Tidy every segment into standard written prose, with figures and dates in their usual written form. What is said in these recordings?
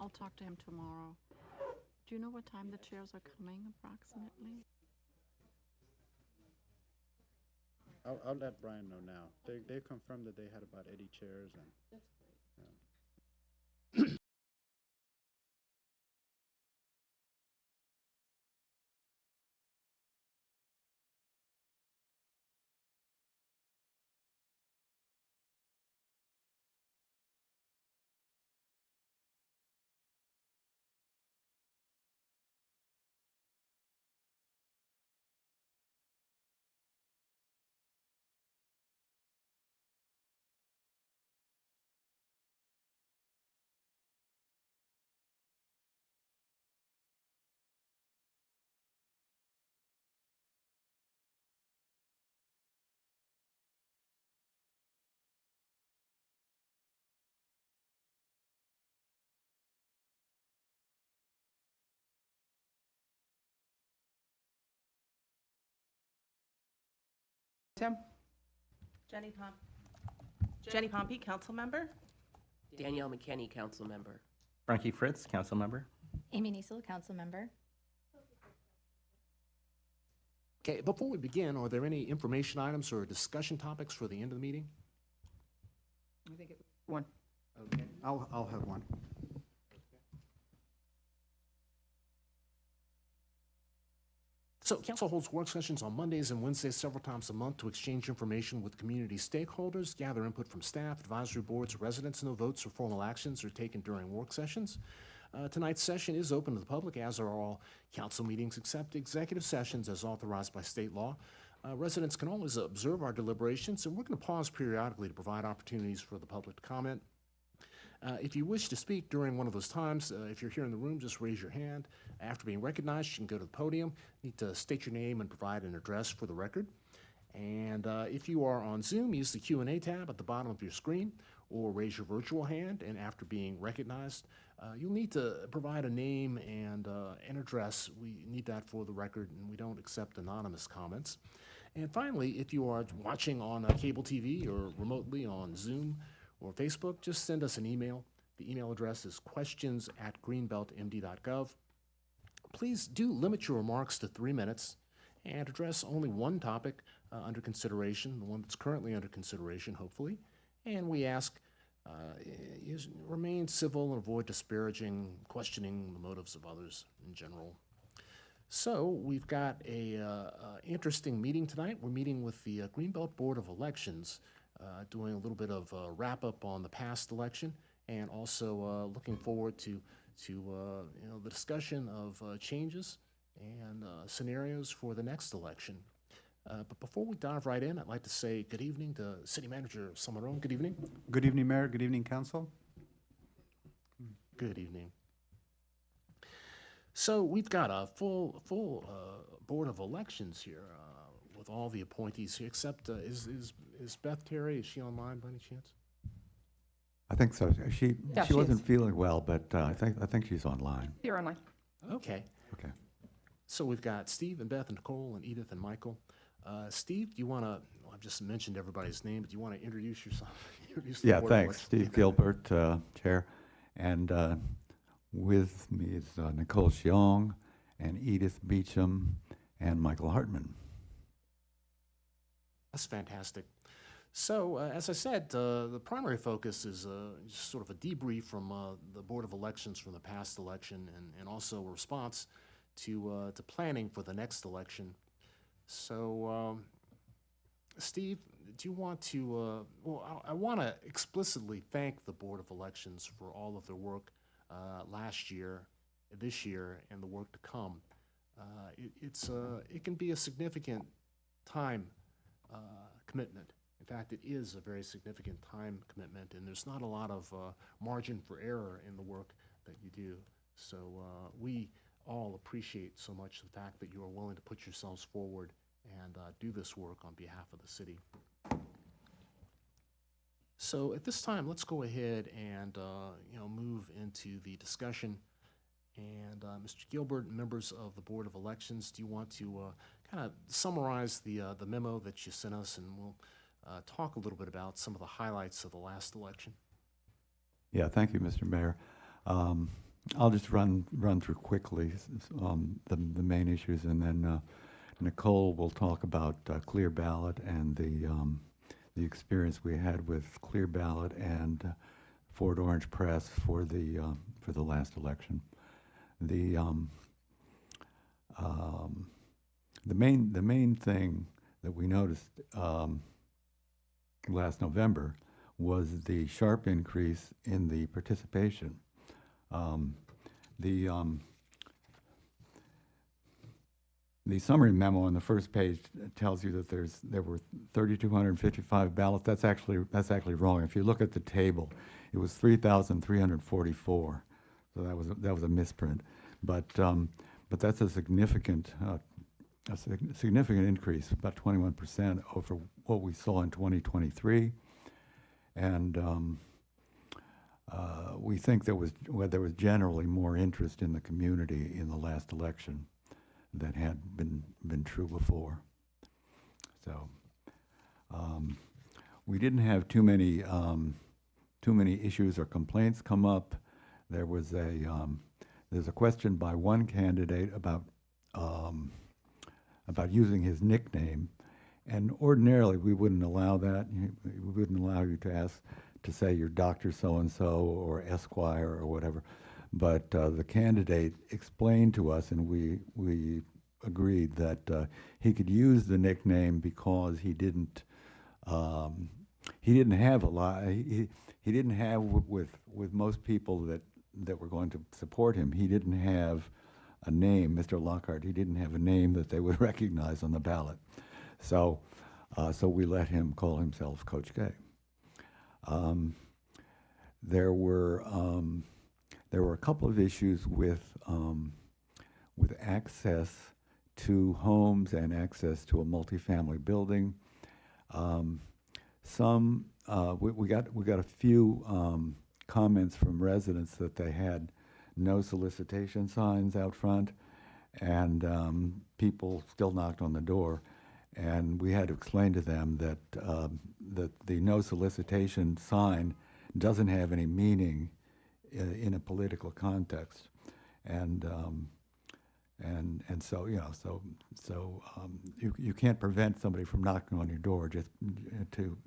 I'll talk to him tomorrow. Do you know what time the chairs are coming approximately? I'll let Brian know now. They confirmed that they had about 80 chairs and. Tim? Jenny Pompey, council member. Danielle McKinney, council member. Frankie Fritz, council member. Amy Niesel, council member. Okay, before we begin, are there any information items or discussion topics for the end of the meeting? I think one. Okay, I'll have one. So council holds work sessions on Mondays and Wednesdays several times a month to exchange information with community stakeholders, gather input from staff, advisory boards, residents. No votes or formal actions are taken during work sessions. Tonight's session is open to the public, as are all council meetings except executive sessions as authorized by state law. Residents can always observe our deliberations, and we're going to pause periodically to provide opportunities for the public to comment. If you wish to speak during one of those times, if you're here in the room, just raise your hand. After being recognized, you can go to the podium. You need to state your name and provide an address for the record. And if you are on Zoom, use the Q&A tab at the bottom of your screen, or raise your virtual hand, and after being recognized, you'll need to provide a name and an address. We need that for the record, and we don't accept anonymous comments. And finally, if you are watching on cable TV or remotely on Zoom or Facebook, just send us an email. The email address is questions@greenbeltmd.gov. Please do limit your remarks to 3 minutes and address only one topic under consideration, the one that's currently under consideration, hopefully. And we ask you remain civil and avoid disparaging, questioning the motives of others in general. So we've got a interesting meeting tonight. We're meeting with the Greenbelt Board of Elections, doing a little bit of a wrap-up on the past election, and also looking forward to the discussion of changes and scenarios for the next election. But before we dive right in, I'd like to say good evening to City Manager Samaron. Good evening. Good evening, Mayor. Good evening, Council. Good evening. So we've got a full Board of Elections here with all the appointees here, except is Beth Terry, is she online by any chance? I think so. She she wasn't is. feeling well, but I think she's online. You're online. Okay. Okay. So we've got Steve and Beth and Nicole and Edith and Michael. Steve, do you want to, I've just mentioned everybody's name, but do you want to introduce yourself? Introduce the Yeah, Board of thanks. Elections? Steve Gilbert, Chair. And with me is Nicole Xiong and Edith Beecham and Michael Hartman. That's fantastic. So, as I said, the primary focus is just sort of a debrief from the Board of Elections from the past election, and also a response to planning for the next election. So, Steve, do you want to, I want to explicitly thank the Board of Elections for all of their work last year, this year, and the work to come. It can be a significant time commitment. In fact, it is a very significant time commitment, and there's not a lot of margin for error in the work that you do. So we all appreciate so much the fact that you are willing to put yourselves forward and do this work on behalf of the city. So at this time, let's go ahead and move into the discussion. And Mr. Gilbert, members of the Board of Elections, do you want to kind of summarize the memo that you sent us, and we'll talk a little bit about some of the highlights of the last election? Yeah, thank you, Mr. Mayor. I'll just run through quickly the main issues, and then Nicole will talk about Clear Ballot and the experience we had with Clear Ballot and Fort Orange Press for the last election. The main thing that we noticed last November was the sharp increase in the participation. The summary memo on the first page tells you that there were 3,255 ballots. That's actually wrong. If you look at the table, it was 3,344. So that was a misprint. But that's a significant increase, about 21% over what we saw in 2023, and we think there was generally more interest in the community in the last election than had been true before. So we didn't have too many issues or complaints come up. There was there's a question by one candidate about using his nickname, and ordinarily we wouldn't allow that. We wouldn't allow you to say you're Dr. So-and-so or Esquire or whatever. But the candidate explained to us, and we agreed that he could use the nickname because he didn't have a lot. He didn't have with most people that were going to support him. He didn't have a name, Mr. Lockhart. He didn't have a name that they would recognize on the ballot. So we let him call himself Coach K. There were a couple of issues with access to homes and access to a multifamily building. We got a few comments from residents that they had no solicitation signs out front, and people still knocked on the door. And we had to explain to them that the no solicitation sign doesn't have any meaning in a political context, and so you can't prevent somebody from knocking on your door just to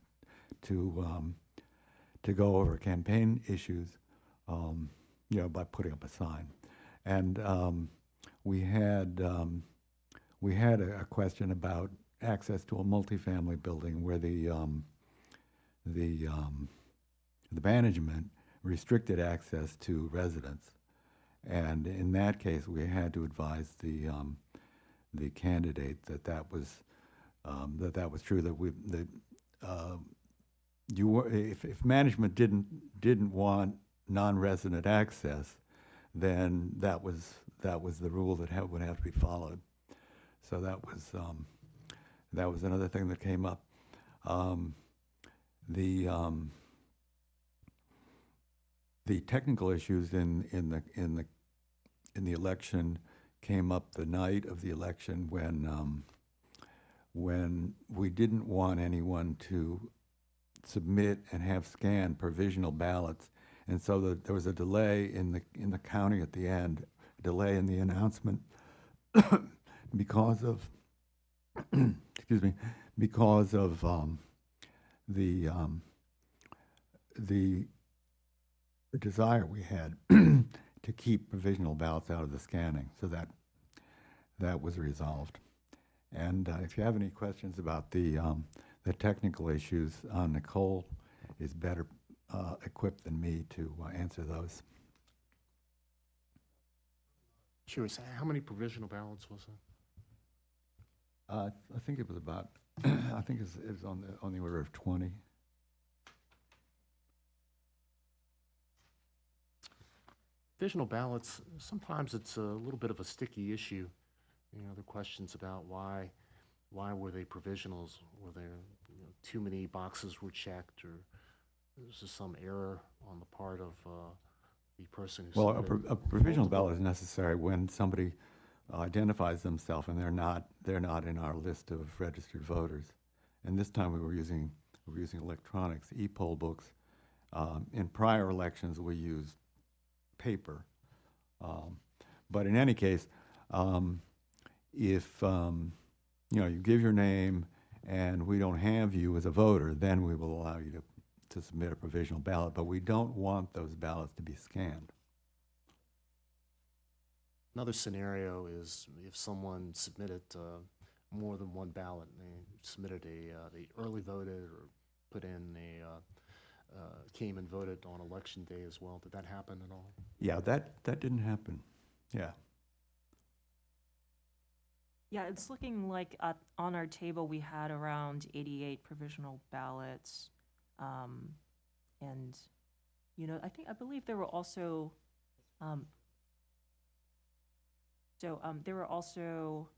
go over campaign issues, by putting up a sign. And we had a question about access to a multifamily building where the management restricted access to residents, and in that case, we had to advise the candidate that was true. If management didn't want non-resident access, then that was the rule that would have to be followed. So that was another thing that came up. The technical issues in the election came up the night of the election when we didn't want anyone to submit and have scanned provisional ballots, and so there was a delay in the counting at the end, a delay in the announcement because of the desire we had to keep provisional ballots out of the scanning, so that was resolved. And if you have any questions about the technical issues, Nicole is better equipped than me to answer those. Curious, how many provisional ballots was it? I think it was about, I think it was on the order of 20. Provisional ballots, sometimes it's a little bit of a sticky issue. The questions about why were they provisionals? Were there too many boxes were checked, or was there some error on the part of the person who Well, submitted a provisional ballot is necessary when somebody identifies themselves and they're not in our list of registered voters. And this time we were using electronics, e-poll books. In prior elections we used paper, But in any case, if you give your name and we don't have you as a voter, then we will allow you to submit a provisional ballot. But we don't want those ballots to be scanned. Another scenario is if someone submitted more than one ballot, they submitted they early voted or put in came and voted on election day as well. Did that happen at all? Yeah, that didn't happen. Yeah. Yeah, it's looking like on our table, we had around 88 provisional ballots. And, I believe there were also, there were also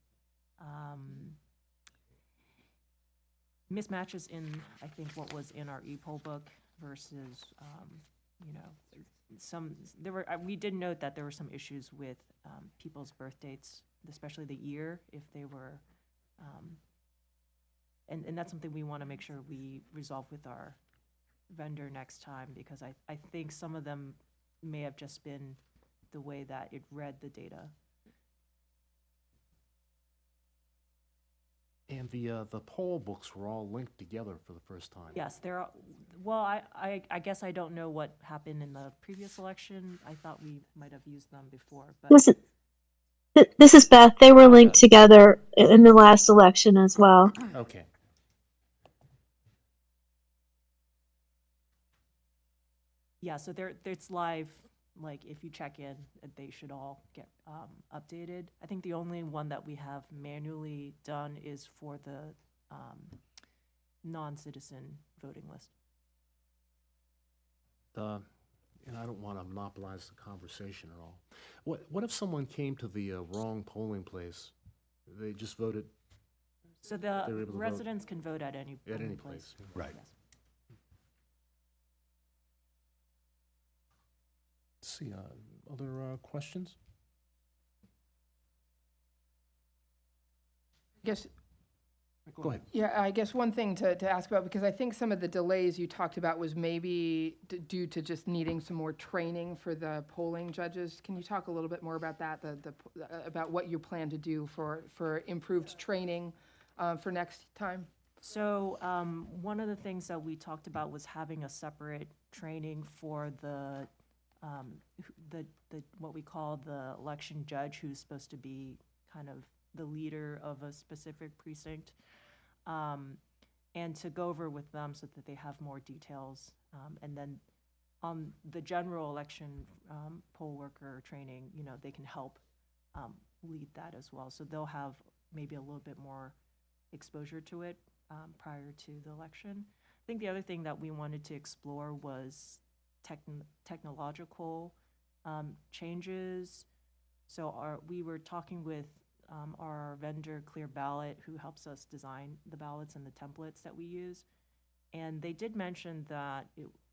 mismatches in, I think, what was in our e-poll book versus, we did note that there were some issues with people's birth dates, especially the year, if they were, and that's something we want to make sure we resolve with our vendor next time, because I think some of them may have just been the way that it read the data. And the poll books were all linked together for the first time. Yes, there are, well, I guess I don't know what happened in the previous election. I thought we might have used them before, but. This is Beth. They were linked together in the last election as well. Okay. Yeah, so it's live, like if you check in, they should all get updated. I think the only one that we have manually done is for the non-citizen voting list. And I don't want to monopolize the conversation at all. What if someone came to the wrong polling place? They just voted So They were able the to vote residents can vote at any at any polling place. Right. Yes. Let's see, other questions? Guess, Go ahead. yeah, I guess one thing to ask about, because I think some of the delays you talked about was maybe due to just needing some more training for the polling judges. Can you talk a little bit more about that, about what you plan to do for improved training for next time? So one of the things that we talked about was having a separate training for the what we call the election judge, who's supposed to be kind of the leader of a specific precinct, and to go over with them so that they have more details. And then on the general election poll worker training, they can help lead that as well. So they'll have maybe a little bit more exposure to it prior to the election. I think the other thing that we wanted to explore was technological changes. So we were talking with our vendor Clear Ballot, who helps us design the ballots and the templates that we use. And they did mention that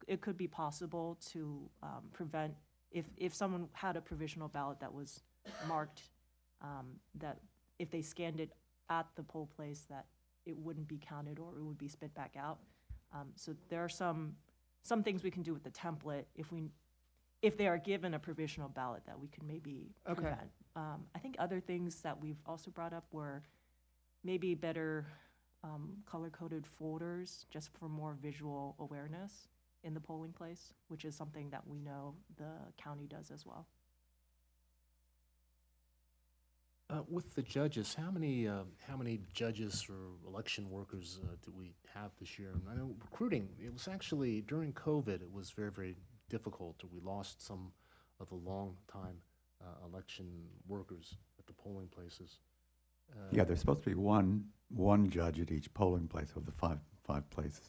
it could be possible to prevent, if someone had a provisional ballot that was marked, that if they scanned it at the poll place, that it wouldn't be counted or it would be spit back out. So there are some things we can do with the template if they are given a provisional ballot that we could maybe prevent. I think other things that we've also brought up were maybe better color-coded folders just for more visual awareness in the polling place, which is something that we know the county does as well. With the judges, how many judges or election workers do we have this year? And I know recruiting, it was actually, during COVID, it was very, very difficult. We lost some of the long-time election workers at the polling places. Yeah, there's supposed to be one judge at each polling place of the five places.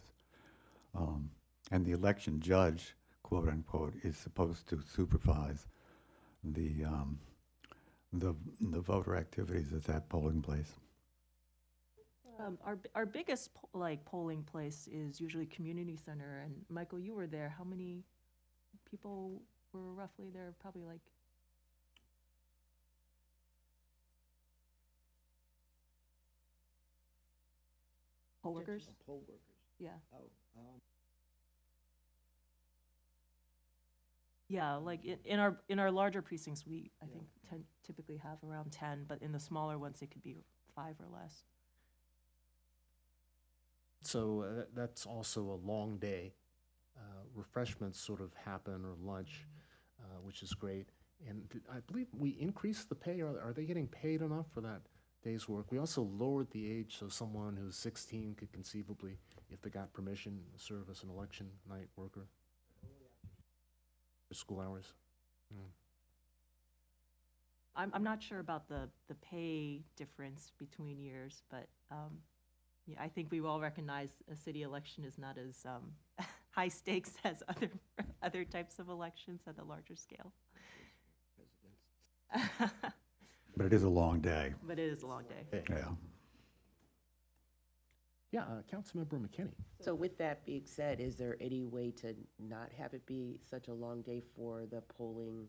And the election judge, quote unquote, is supposed to supervise the voter activities at that polling place. Our biggest polling place is usually community center, and Michael, you were there. How many people were roughly there? Probably like. Poll workers? Poll workers. Yeah. Oh, Yeah, like in our larger precincts, we, I think, typically have around 10, but in the smaller ones, it could be 5 or less. So that's also a long day. Refreshments sort of happen, or lunch, which is great. And I believe we increased the pay. Are they getting paid enough for that day's work? We also lowered the age so someone who's 16 could conceivably, if they got permission, serve as an election night worker. For school hours. I'm not sure about the pay difference between years, but yeah, I think we all recognize a city election is not as high stakes as other types of elections at a larger scale. But it is a long day. But it is a long day. Yeah. Yeah, Councilmember McKinney. So with that being said, is there any way to not have it be such a long day for the polling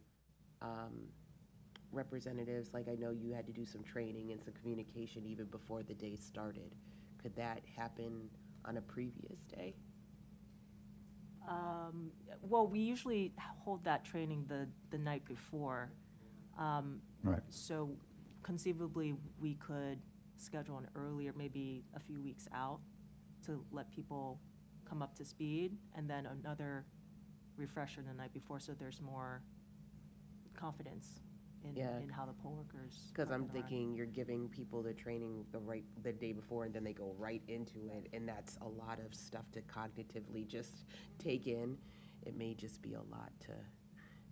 representatives? Like, I know you had to do some training and some communication even before the day started. Could that happen on a previous day? Well, we usually hold that training the night before. Right. So conceivably, we could schedule an earlier, maybe a few weeks out, to let people come up to speed, and then another refresher the night before, so there's more confidence in how the poll workers. Because are I'm gonna run. thinking you're giving people the training the day before, and then they go right into it, and that's a lot of stuff to cognitively just take in. It may just be a lot to,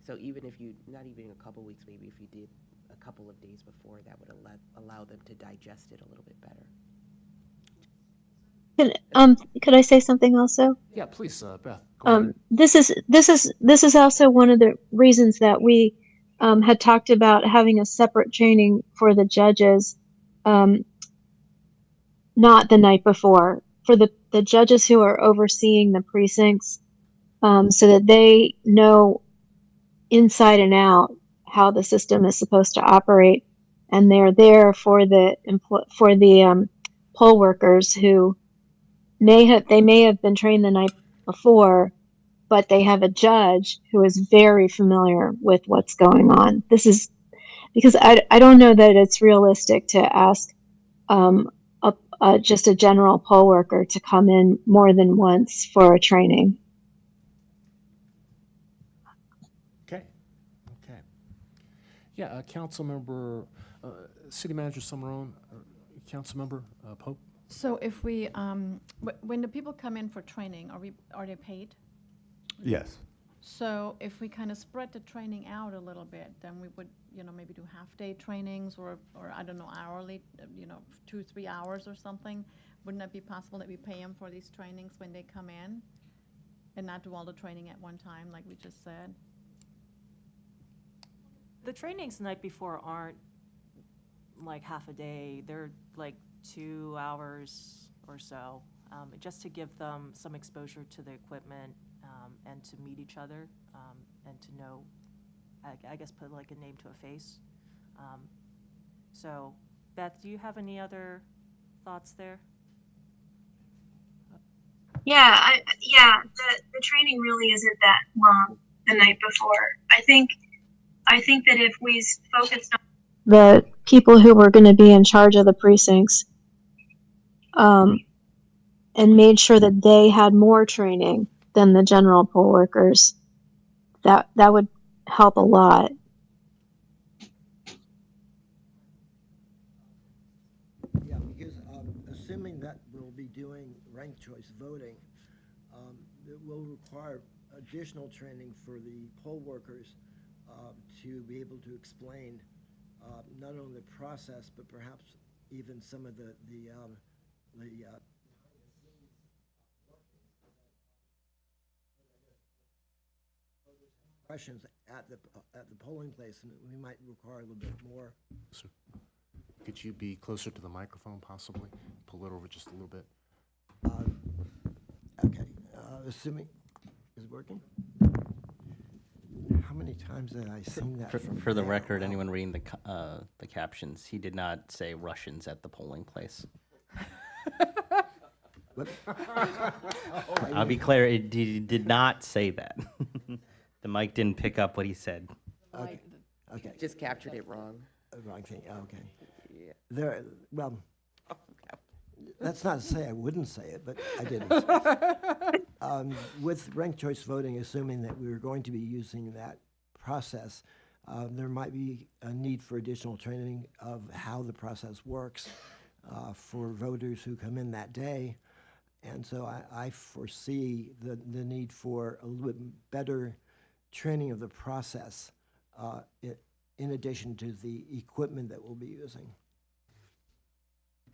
so even if you, not even a couple weeks, maybe if you did a couple of days before, that would allow them to digest it a little bit better. Could I say something also? Yeah, please, Beth. Go ahead. This is also one of the reasons that we had talked about having a separate training for the judges, not the night before, for the judges who are overseeing the precincts, so that they know inside and out how the system is supposed to operate, and they're there for the poll workers who may have been trained the night before, but they have a judge who is very familiar with what's going on. This is because I don't know that it's realistic to ask just a general poll worker to come in more than once for a training. Okay. Yeah, Councilmember, City Manager Summerone, Councilmember Pope. So if we, when the people come in for training, are they paid? Yes. So if we kind of spread the training out a little bit, then we would, maybe do half-day trainings or I don't know, hourly, 2-3 hours or something. Wouldn't that be possible that we pay them for these trainings when they come in and not do all the training at one time, like we just said? The trainings the night before aren't like half a day. They're like 2 hours or so, just to give them some exposure to the equipment and to meet each other and to know, I guess, put like a name to a face. So, Beth, do you have any other thoughts there? Yeah, the training really isn't that long the night before. I think that if we focused on the people who were going to be in charge of the precincts, and made sure that they had more training than the general poll workers, that would help a lot. Yeah, because assuming that we'll be doing ranked choice voting, it will require additional training for the poll workers to be able to explain not only the process, but perhaps even some of the questions at the polling place, and we might require a little bit more. So, could you be closer to the microphone, possibly? Pull it over just a little bit. Okay, assuming, is it working? How many times did I sing that? For the record, anyone reading the captions, he did not say Russians at the polling place. I'll be clear, he did not say that. The mic didn't pick up what he said. Okay, okay, Just captured it wrong. wrong thing, okay. Yeah. There, well, that's not to say I wouldn't say it, but I didn't. With ranked choice voting, assuming that we were going to be using that process, there might be a need for additional training of how the process works for voters who come in that day. And so I foresee the need for a little bit better training of the process in addition to the equipment that we'll be using.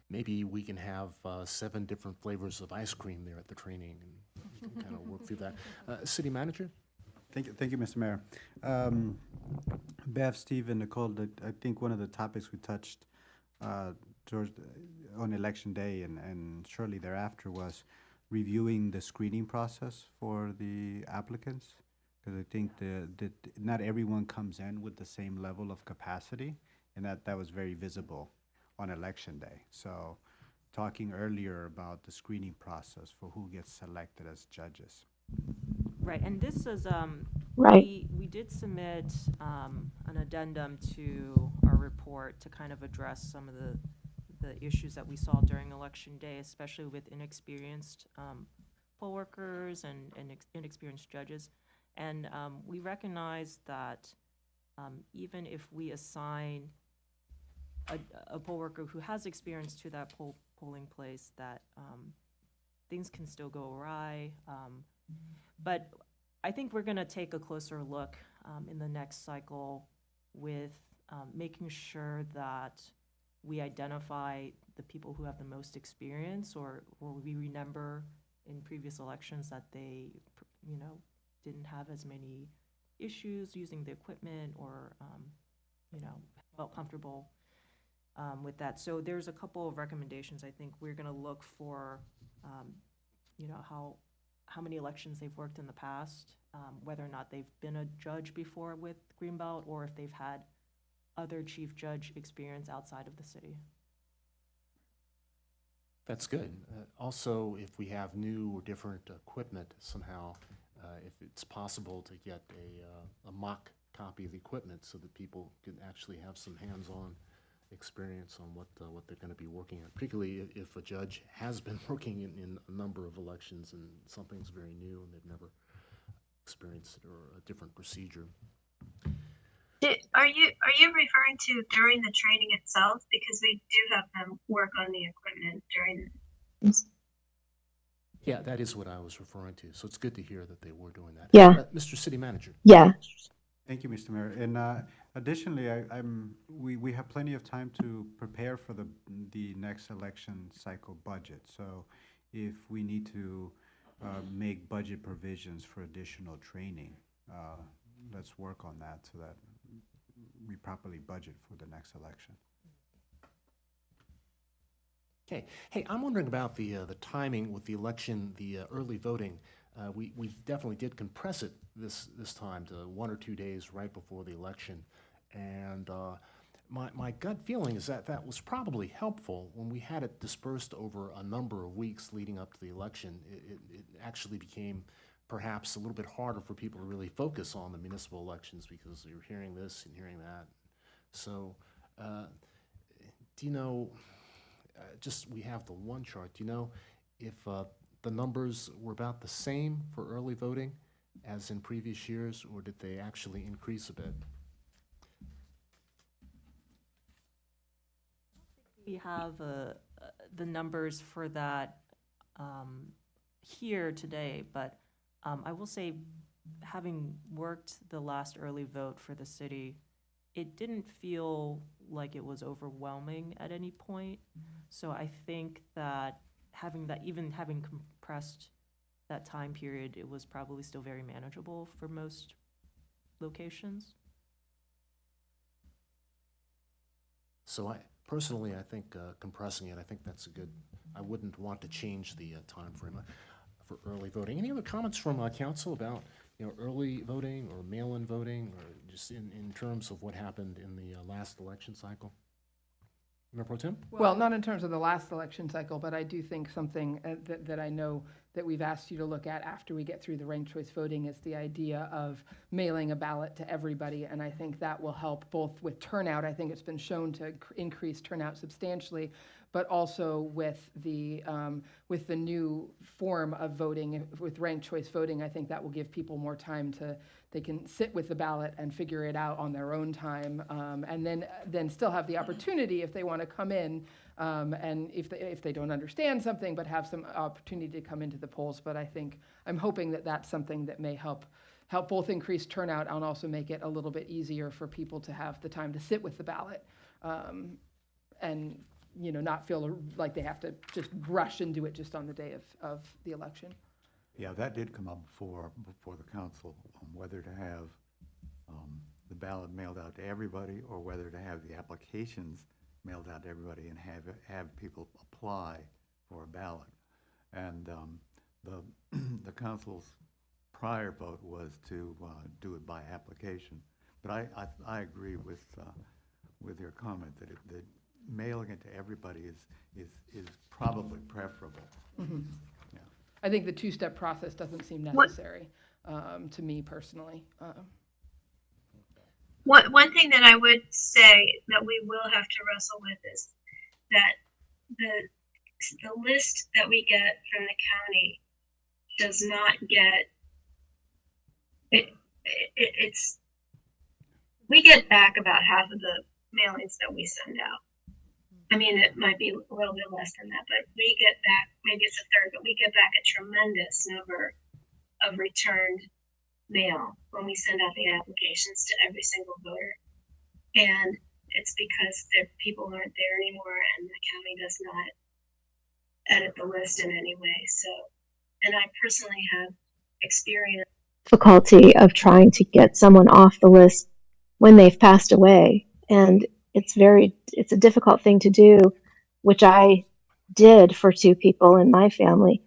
Maybe we can have 7 different flavors of ice cream there at the training, and we can kind of work through that. City Manager? Thank you, Mr. Mayor. Bev, Steve, and Nicole, I think one of the topics we touched on Election Day and shortly thereafter was reviewing the screening process for the applicants, because I think that not everyone comes in with the same level of capacity, and that was very visible on Election Day. So talking earlier about the screening process for who gets selected as judges. Right, and this is, Right. we did submit an addendum to our report to kind of address some of the issues that we saw during Election Day, especially with inexperienced poll workers and inexperienced judges. And we recognize that even if we assign a poll worker who has experience to that polling place, that things can still go awry. But I think we're going to take a closer look in the next cycle with making sure that we identify the people who have the most experience, or we remember in previous elections that they, didn't have as many issues using the equipment, or, felt comfortable with that. So there's a couple of recommendations. I think we're going to look for, how many elections they've worked in the past, whether or not they've been a judge before with Greenbelt, or if they've had other chief judge experience outside of the city. That's good. Also, if we have new or different equipment somehow, if it's possible to get a mock copy of the equipment so that people can actually have some hands-on experience on what they're going to be working at, particularly if a judge has been working in a number of elections and something's very new and they've never experienced it, or a different procedure. Are you referring to during the training itself? Because we do have them work on the equipment during. Yeah, that is what I was referring to. So it's good to hear that they were doing that. Yeah. Mr. City Manager. Yeah. Thank you, Mr. Mayor. And additionally, we have plenty of time to prepare for the next election cycle budget. So if we need to make budget provisions for additional training, let's work on that so that we properly budget for the next election. Okay. Hey, I'm wondering about the timing with the election, the early voting. We definitely did compress it this time to 1 or 2 days right before the election. And my gut feeling is that was probably helpful. When we had it dispersed over a number of weeks leading up to the election, it actually became perhaps a little bit harder for people to really focus on the municipal elections because you're hearing this and hearing that. So, do you know, just we have the one chart, do you know if the numbers were about the same for early voting as in previous years, or did they actually increase a bit? We have the numbers for that here today, but I will say, having worked the last early vote for the city, it didn't feel like it was overwhelming at any point. So I think that having compressed that time period, it was probably still very manageable for most locations. So personally, I think compressing it, I think that's a good, I wouldn't want to change the time frame for early voting. Any other comments from council about early voting or mail-in voting, or just in terms of what happened in the last election cycle? Mayor Pro Tem? Well, not in terms of the last election cycle, but I do think something that I know that we've asked you to look at after we get through the ranked choice voting is the idea of mailing a ballot to everybody. And I think that will help both with turnout. I think it's been shown to increase turnout substantially, but also with the new form of voting, with ranked choice voting, I think that will give people more time they can sit with the ballot and figure it out on their own time, and then still have the opportunity if they want to come in, and if they don't understand something, but have some opportunity to come into the polls. But I'm hoping that that's something that may help both increase turnout and also make it a little bit easier for people to have the time to sit with the ballot, and not feel like they have to just rush and do it just on the day of the election. Yeah, that did come up before the council, whether to have the ballot mailed out to everybody or whether to have the applications mailed out to everybody and have people apply for a ballot. And the council's prior vote was to do it by application. But I agree with your comment that that mailing it to everybody is probably preferable. Mm-hmm. Yeah. I think the two-step process doesn't seem necessary to me personally. One thing that I would say that we will have to wrestle with is that the list that we get from the county does not get it's we get back about half of the mailings that we send out. I mean, it might be a little bit less than that, but we get back, maybe it's a third, but we get back a tremendous number of returned mail when we send out the applications to every single voter. And it's because people aren't there anymore and the county does not edit the list in any way. So, and I personally have experienced difficulty of trying to get someone off the list when they've passed away. And it's a difficult thing to do, which I did for 2 people in my family.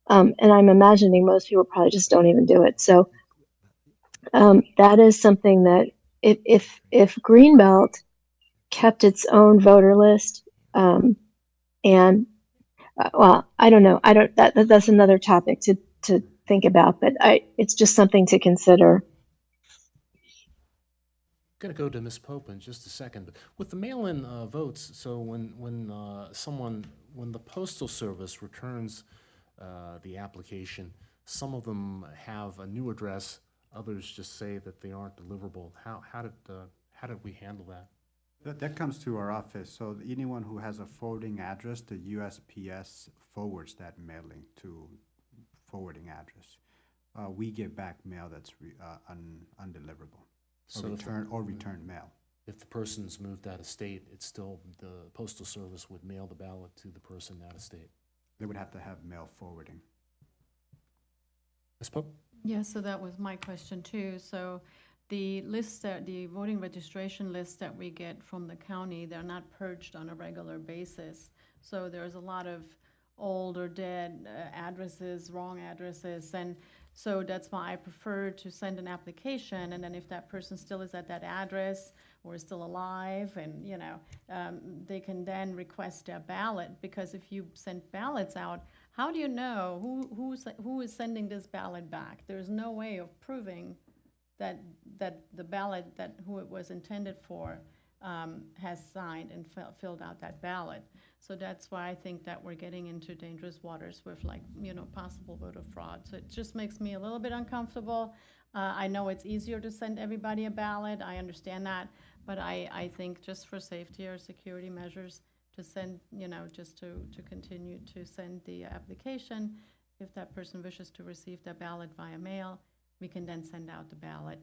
And I'm imagining most people probably just don't even do it. So that is something that if Greenbelt kept its own voter list, well, I don't know. That's another topic to think about, but it's just something to consider. Going to go to Ms. Pope in just a second. But with the mail-in votes, so when the Postal Service returns the application, some of them have a new address, others just say that they aren't deliverable. How did we handle that? That comes to our office. So anyone who has a forwarding address, the USPS forwards that mailing to forwarding address. We get back mail that's undeliverable. So Return mail. If the person's moved out of state, it's still, the Postal Service would mail the ballot to the person out of state. They would have to have mail forwarding. Ms. Pope? Yeah, so that was my question too. So the voting registration lists that we get from the county, they're not purged on a regular basis. So there's a lot of old or dead addresses, wrong addresses, and so that's why I prefer to send an application, and then if that person still is at that address or is still alive, and they can then request their ballot. Because if you send ballots out, how do you know who is sending this ballot back? There's no way of proving that the ballot who it was intended for has signed and filled out that ballot. So that's why I think that we're getting into dangerous waters with possible voter fraud. So it just makes me a little bit uncomfortable. I know it's easier to send everybody a ballot. I understand that. But I think just for safety or security measures to send, just to continue to send the application. If that person wishes to receive their ballot via mail, we can then send out the ballot.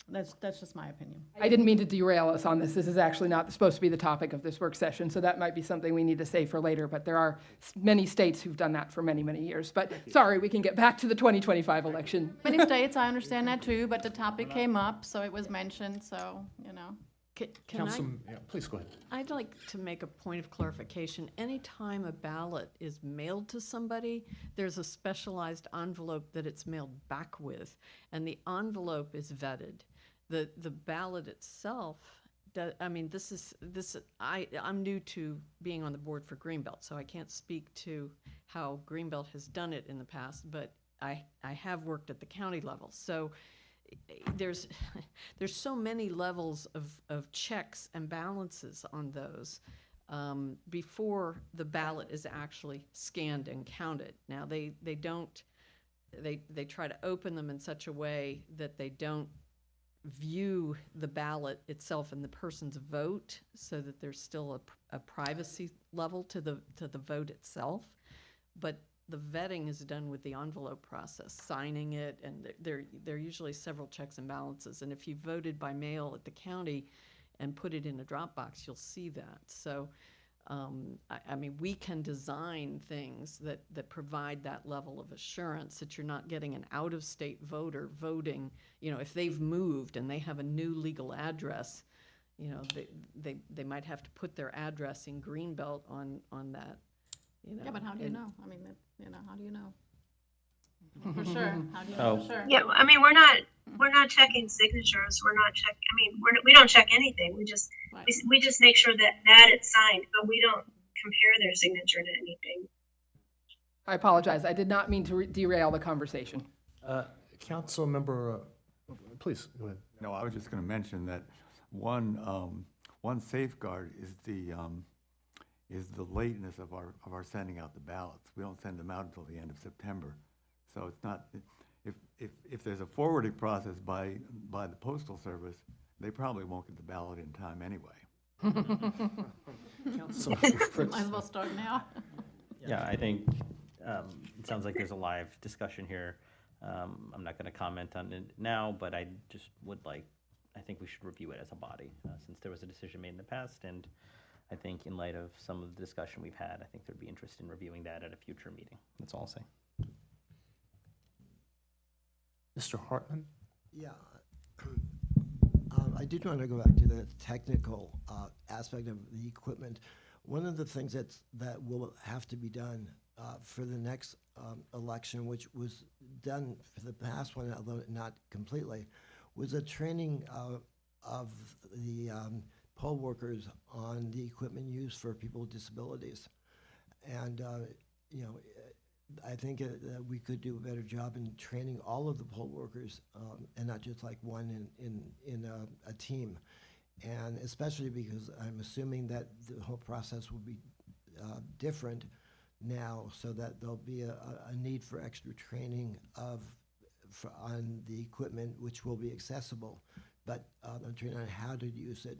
That's just my opinion. I didn't mean to derail us on this. This is actually not supposed to be the topic of this work session, so that might be something we need to save for later, but there are many states who've done that for many, many years. But sorry, we can get back to the 2025 election. Many states, I understand that too, but the topic came up, so it was mentioned, so. Please go ahead. I'd like to make a point of clarification. Anytime a ballot is mailed to somebody, there's a specialized envelope that it's mailed back with, and the envelope is vetted. The ballot itself I mean, I'm new to being on the board for Greenbelt, so I can't speak to how Greenbelt has done it in the past, but I have worked at the county level. So there's so many levels of checks and balances on those before the ballot is actually scanned and counted. Now, they try to open them in such a way that they don't view the ballot itself and the person's vote, so that there's still a privacy level to the vote itself. But the vetting is done with the envelope process, signing it, and there are usually several checks and balances. And if you voted by mail at the county and put it in a drop box, you'll see that. So, I mean, we can design things that provide that level of assurance that you're not getting an out-of-state voter voting. You know, if they've moved and they have a new legal address, you know, they might have to put their address in Greenbelt on that. You know, Yeah, but how do you and- know? I mean, how do you know? For sure, how do you Oh. know for sure? Yeah, I mean, we're not checking signatures. We're not checking. I mean, we don't check anything. We just Right. we just make sure that it's signed, but we don't compare their signature to anything. I apologize. I did not mean to derail the conversation. Council member, please, go ahead. No, I was just going to mention that one safeguard is the lateness of our sending out the ballots. We don't send them out until the end of September. So it's not, if there's a forwarding process by the Postal Service, they probably won't get the ballot in time anyway. Councilmember Fritz. Might as well start now. Yeah, I think it sounds like there's a live discussion here. I'm not going to comment on it now, but I just would I think we should review it as a body, since there was a decision made in the past, and I think in light of some of the discussion we've had, I think there'd be interest in reviewing that at a future meeting. That's all I'll say. Mr. Hartman? Yeah. I did want to go back to the technical aspect of the equipment. One of the things that will have to be done for the next election, which was done for the past one, although not completely, was a training of the poll workers on the equipment used for people with disabilities. And, you know, I think that we could do a better job in training all of the poll workers, and not just like one in a team. And especially because I'm assuming that the whole process will be different now, so that there'll be a need for extra training on the equipment, which will be accessible. But I'm training on how to use it,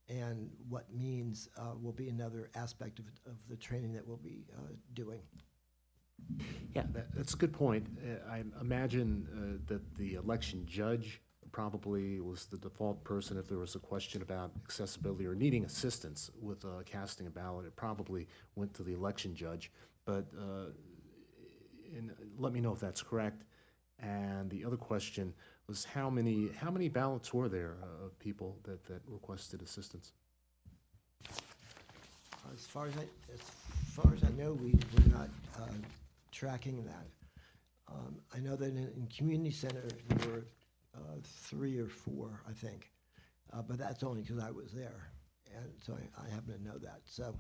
and what means will be another aspect of the training that we'll be doing. Yeah, that's a good point. I imagine that the election judge probably was the default person. If there was a question about accessibility or needing assistance with casting a ballot, it probably went to the election judge. But and let me know if that's correct. And the other question was how many ballots were there of people that requested assistance? As far as I know, we're not tracking that. I know that in community center there were 3 or 4, I think, but that's only because I was there, and so I happen to know that. So,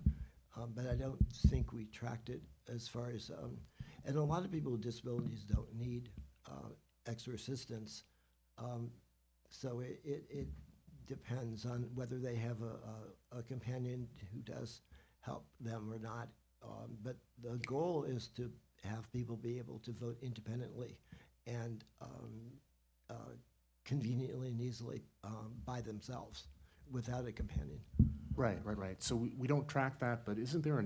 but I don't think we tracked it as far as, and a lot of people with disabilities don't need extra assistance. So it depends on whether they have a companion who does help them or not. But the goal is to have people be able to vote independently and conveniently and easily by themselves without a companion. Right. So we don't track that, but isn't there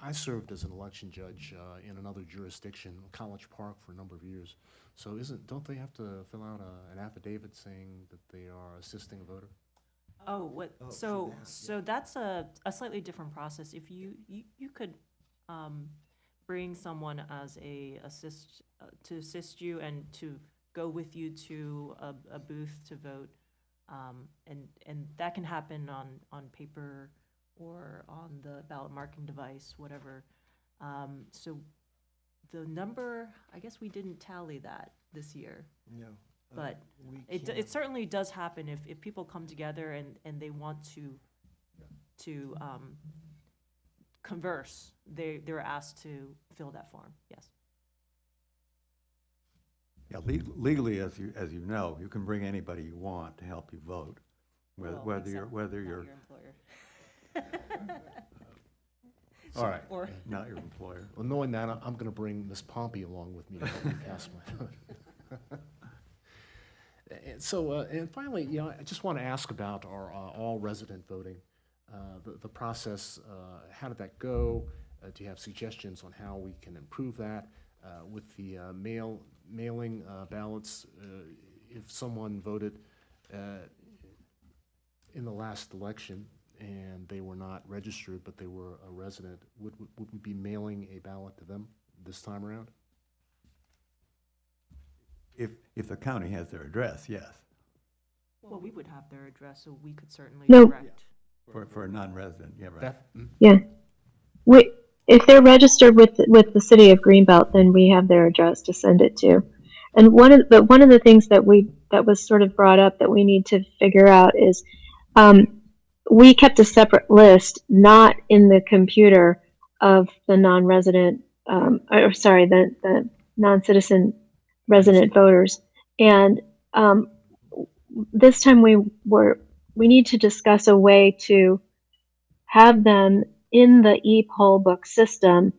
I served as an election judge in another jurisdiction, College Park, for a number of years. So don't they have to fill out an affidavit saying that they are assisting a voter? So that's a slightly different process. If you could bring someone as to assist you and to go with you to a booth to vote, and that can happen on paper or on the ballot marking device, whatever. So the number, I guess we didn't tally that this year. No. But We it can't- certainly does happen if people come together and they want to converse, they're asked to fill that form, yes. Yeah, legally, as you know, you can bring anybody you want to help you vote, Well, whether except you're, not your employer. All right. Or, not your employer. Well, knowing that, I'm going to bring Ms. Pompey along with me to help me cast my vote. And so, and finally, you know, I just want to ask about our all-resident voting. The process, how did that go? Do you have suggestions on how we can improve that? With the mailing ballots, if someone voted in the last election and they were not registered, but they were a resident, would we be mailing a ballot to them this time around? If the county has their address, yes. well, we would have their address, so we could certainly No. direct. For a non-resident, yeah, right. Yeah. If they're registered with the city of Greenbelt, then we have their address to send it to. And one of the things that was sort of brought up that we need to figure out is, we kept a separate list, not in the computer, of the non-resident, the non-citizen resident voters. And this time we need to discuss a way to have them in the e-poll book system,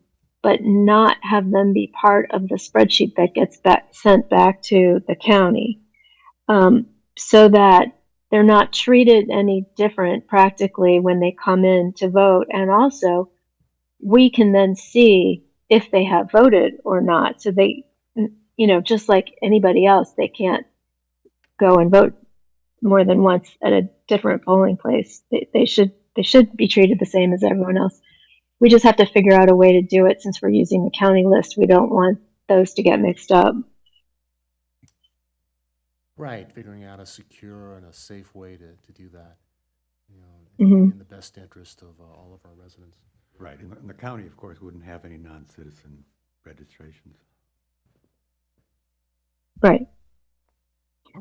but not have them be part of the spreadsheet that gets sent back to the county, so that they're not treated any different practically when they come in to vote. And also, we can then see if they have voted or not. So they, just like anybody else, they can't go and vote more than once at a different polling place. They should be treated the same as everyone else. We just have to figure out a way to do it. Since we're using the county list, we don't want those to get mixed up. Right, figuring out a secure and a safe way to do that, Mhm. in the best interest of all of our residents. Right, and the county, of course, wouldn't have any non-citizen registrations. Right.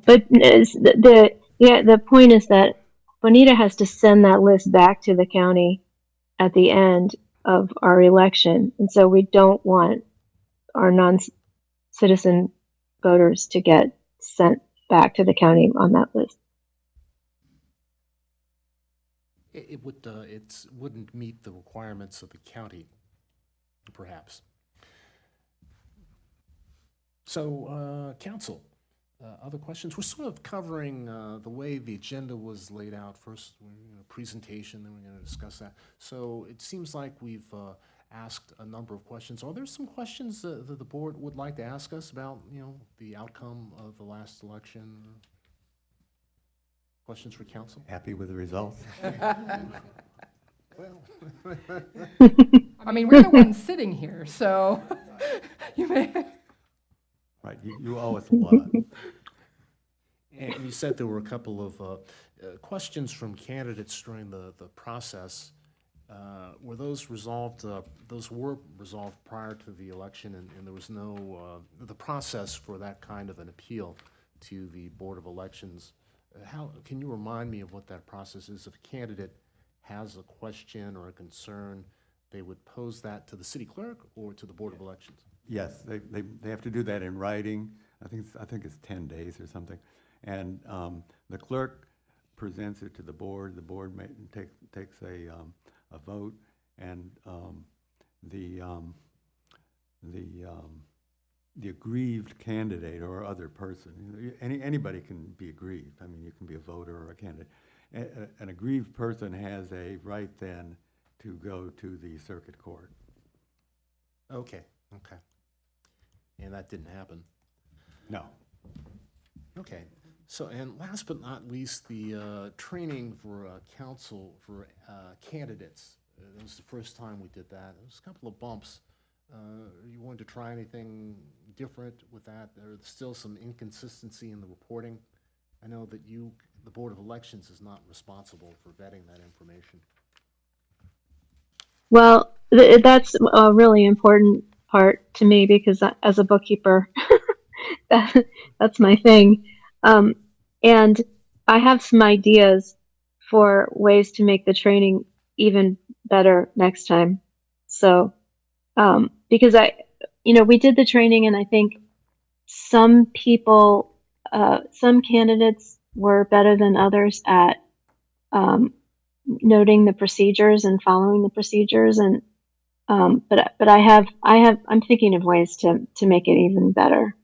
But the point is that Bonita has to send that list back to the county at the end of our election. And so we don't want our non-citizen voters to get sent back to the county on that list. It wouldn't meet the requirements of the county, perhaps. So, council, other questions? We're sort of covering the way the agenda was laid out. First, presentation, then we're going to discuss that. So it seems like we've asked a number of questions. Are there some questions that the board would like to ask us about, the outcome of the last election? Questions for council? Happy with the results? Well, I mean, we're the ones sitting here, so you may. Right, you owe us a lot. And you said there were a couple of questions from candidates during the process. Were those resolved, those were resolved prior to the election, and there was no, the process for that kind of an appeal to the Board of Elections? How, can you remind me of what that process is? If a candidate has a question or a concern, they would pose that to the city clerk or to the Board of Elections? Yes, they have to do that in writing. I think it's 10 days or something. And the clerk presents it to the board takes a vote, and the aggrieved candidate or other person, anybody can be aggrieved. I mean, you can be a voter or a candidate. An aggrieved person has a right then to go to the circuit court. Okay. And that didn't happen? No. Okay. So, and last but not least, the training for council for candidates. It was the first time we did that. There was a couple of bumps. You wanted to try anything different with that? There's still some inconsistency in the reporting. I know that the Board of Elections is not responsible for vetting that information. Well, that's a really important part to me because as a bookkeeper, that's my thing. And I have some ideas for ways to make the training even better next time. So, because we did the training, and I think some people, some candidates were better than others at noting the procedures and following the procedures, and but I'm thinking of ways to make it even better.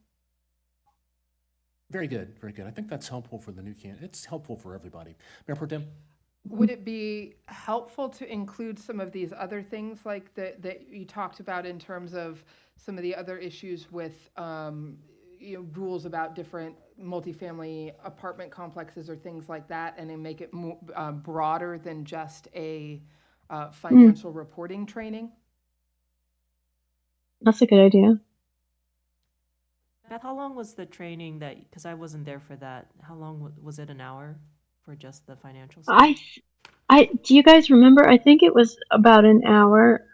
Very good, very good. I think that's helpful for the new candidate. It's helpful for everybody. Mayor Pro Tem? Would it be helpful to include some of these other things like that you talked about in terms of some of the other issues with, rules about different multifamily apartment complexes or things like that, and then make it more, broader than just a financial reporting training? That's a good idea. Beth, how long was the training that, because I wasn't there for that, how long was it, an hour for just the financial stuff? Do you guys remember? I think it was about an hour.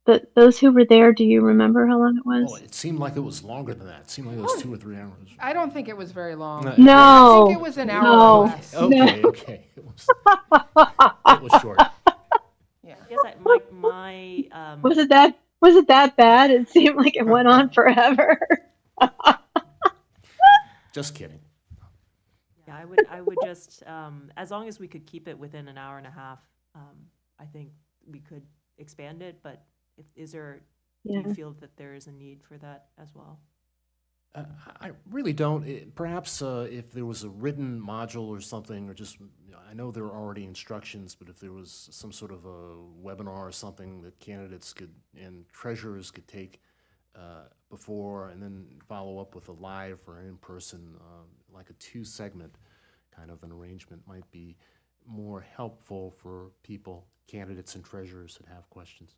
But those who were there, do you remember how long it was? Oh, it seemed like it was longer than that. It seemed like it was 2 or 3 hours. I don't think it was very long. No. I think it was an hour No. or less. Okay, okay. It was short. Yes, my, Was it that bad? It seemed like it went on forever. Just kidding. yeah, I would just, as long as we could keep it within an hour and a half, I think we could expand it, but do you feel that there is a need for that as well? I really don't. Perhaps if there was a written module or something, or just, I know there are already instructions, but if there was some sort of a webinar or something that candidates could and treasurers could take before and then follow up with a live or in-person, like a 2-segment kind of an arrangement might be more helpful for people, candidates and treasurers that have questions.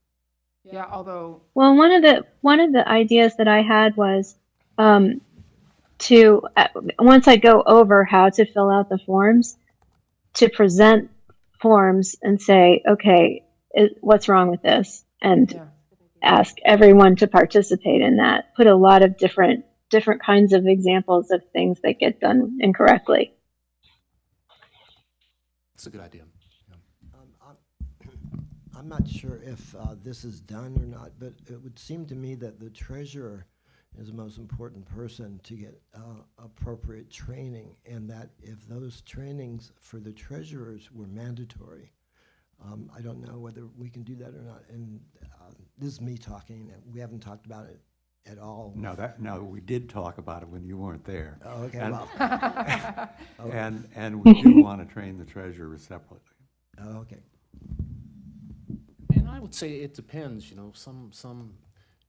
Yeah, although. Well, one of the ideas that I had was to once I go over how to fill out the forms, to present forms and say, okay, what's wrong with this, and ask everyone to participate in that. Put a lot of different kinds of examples of things that get done incorrectly. It's a good idea. I'm not sure if this is done or not, but it would seem to me that the treasurer is the most important person to get appropriate training, and that if those trainings for the treasurers were mandatory, I don't know whether we can do that or not. And this is me talking, and we haven't talked about it at all. No, we did talk about it when you weren't there. Oh, okay, And- well. And we do want to train the treasurer separately. Oh, okay. And I would say it depends, some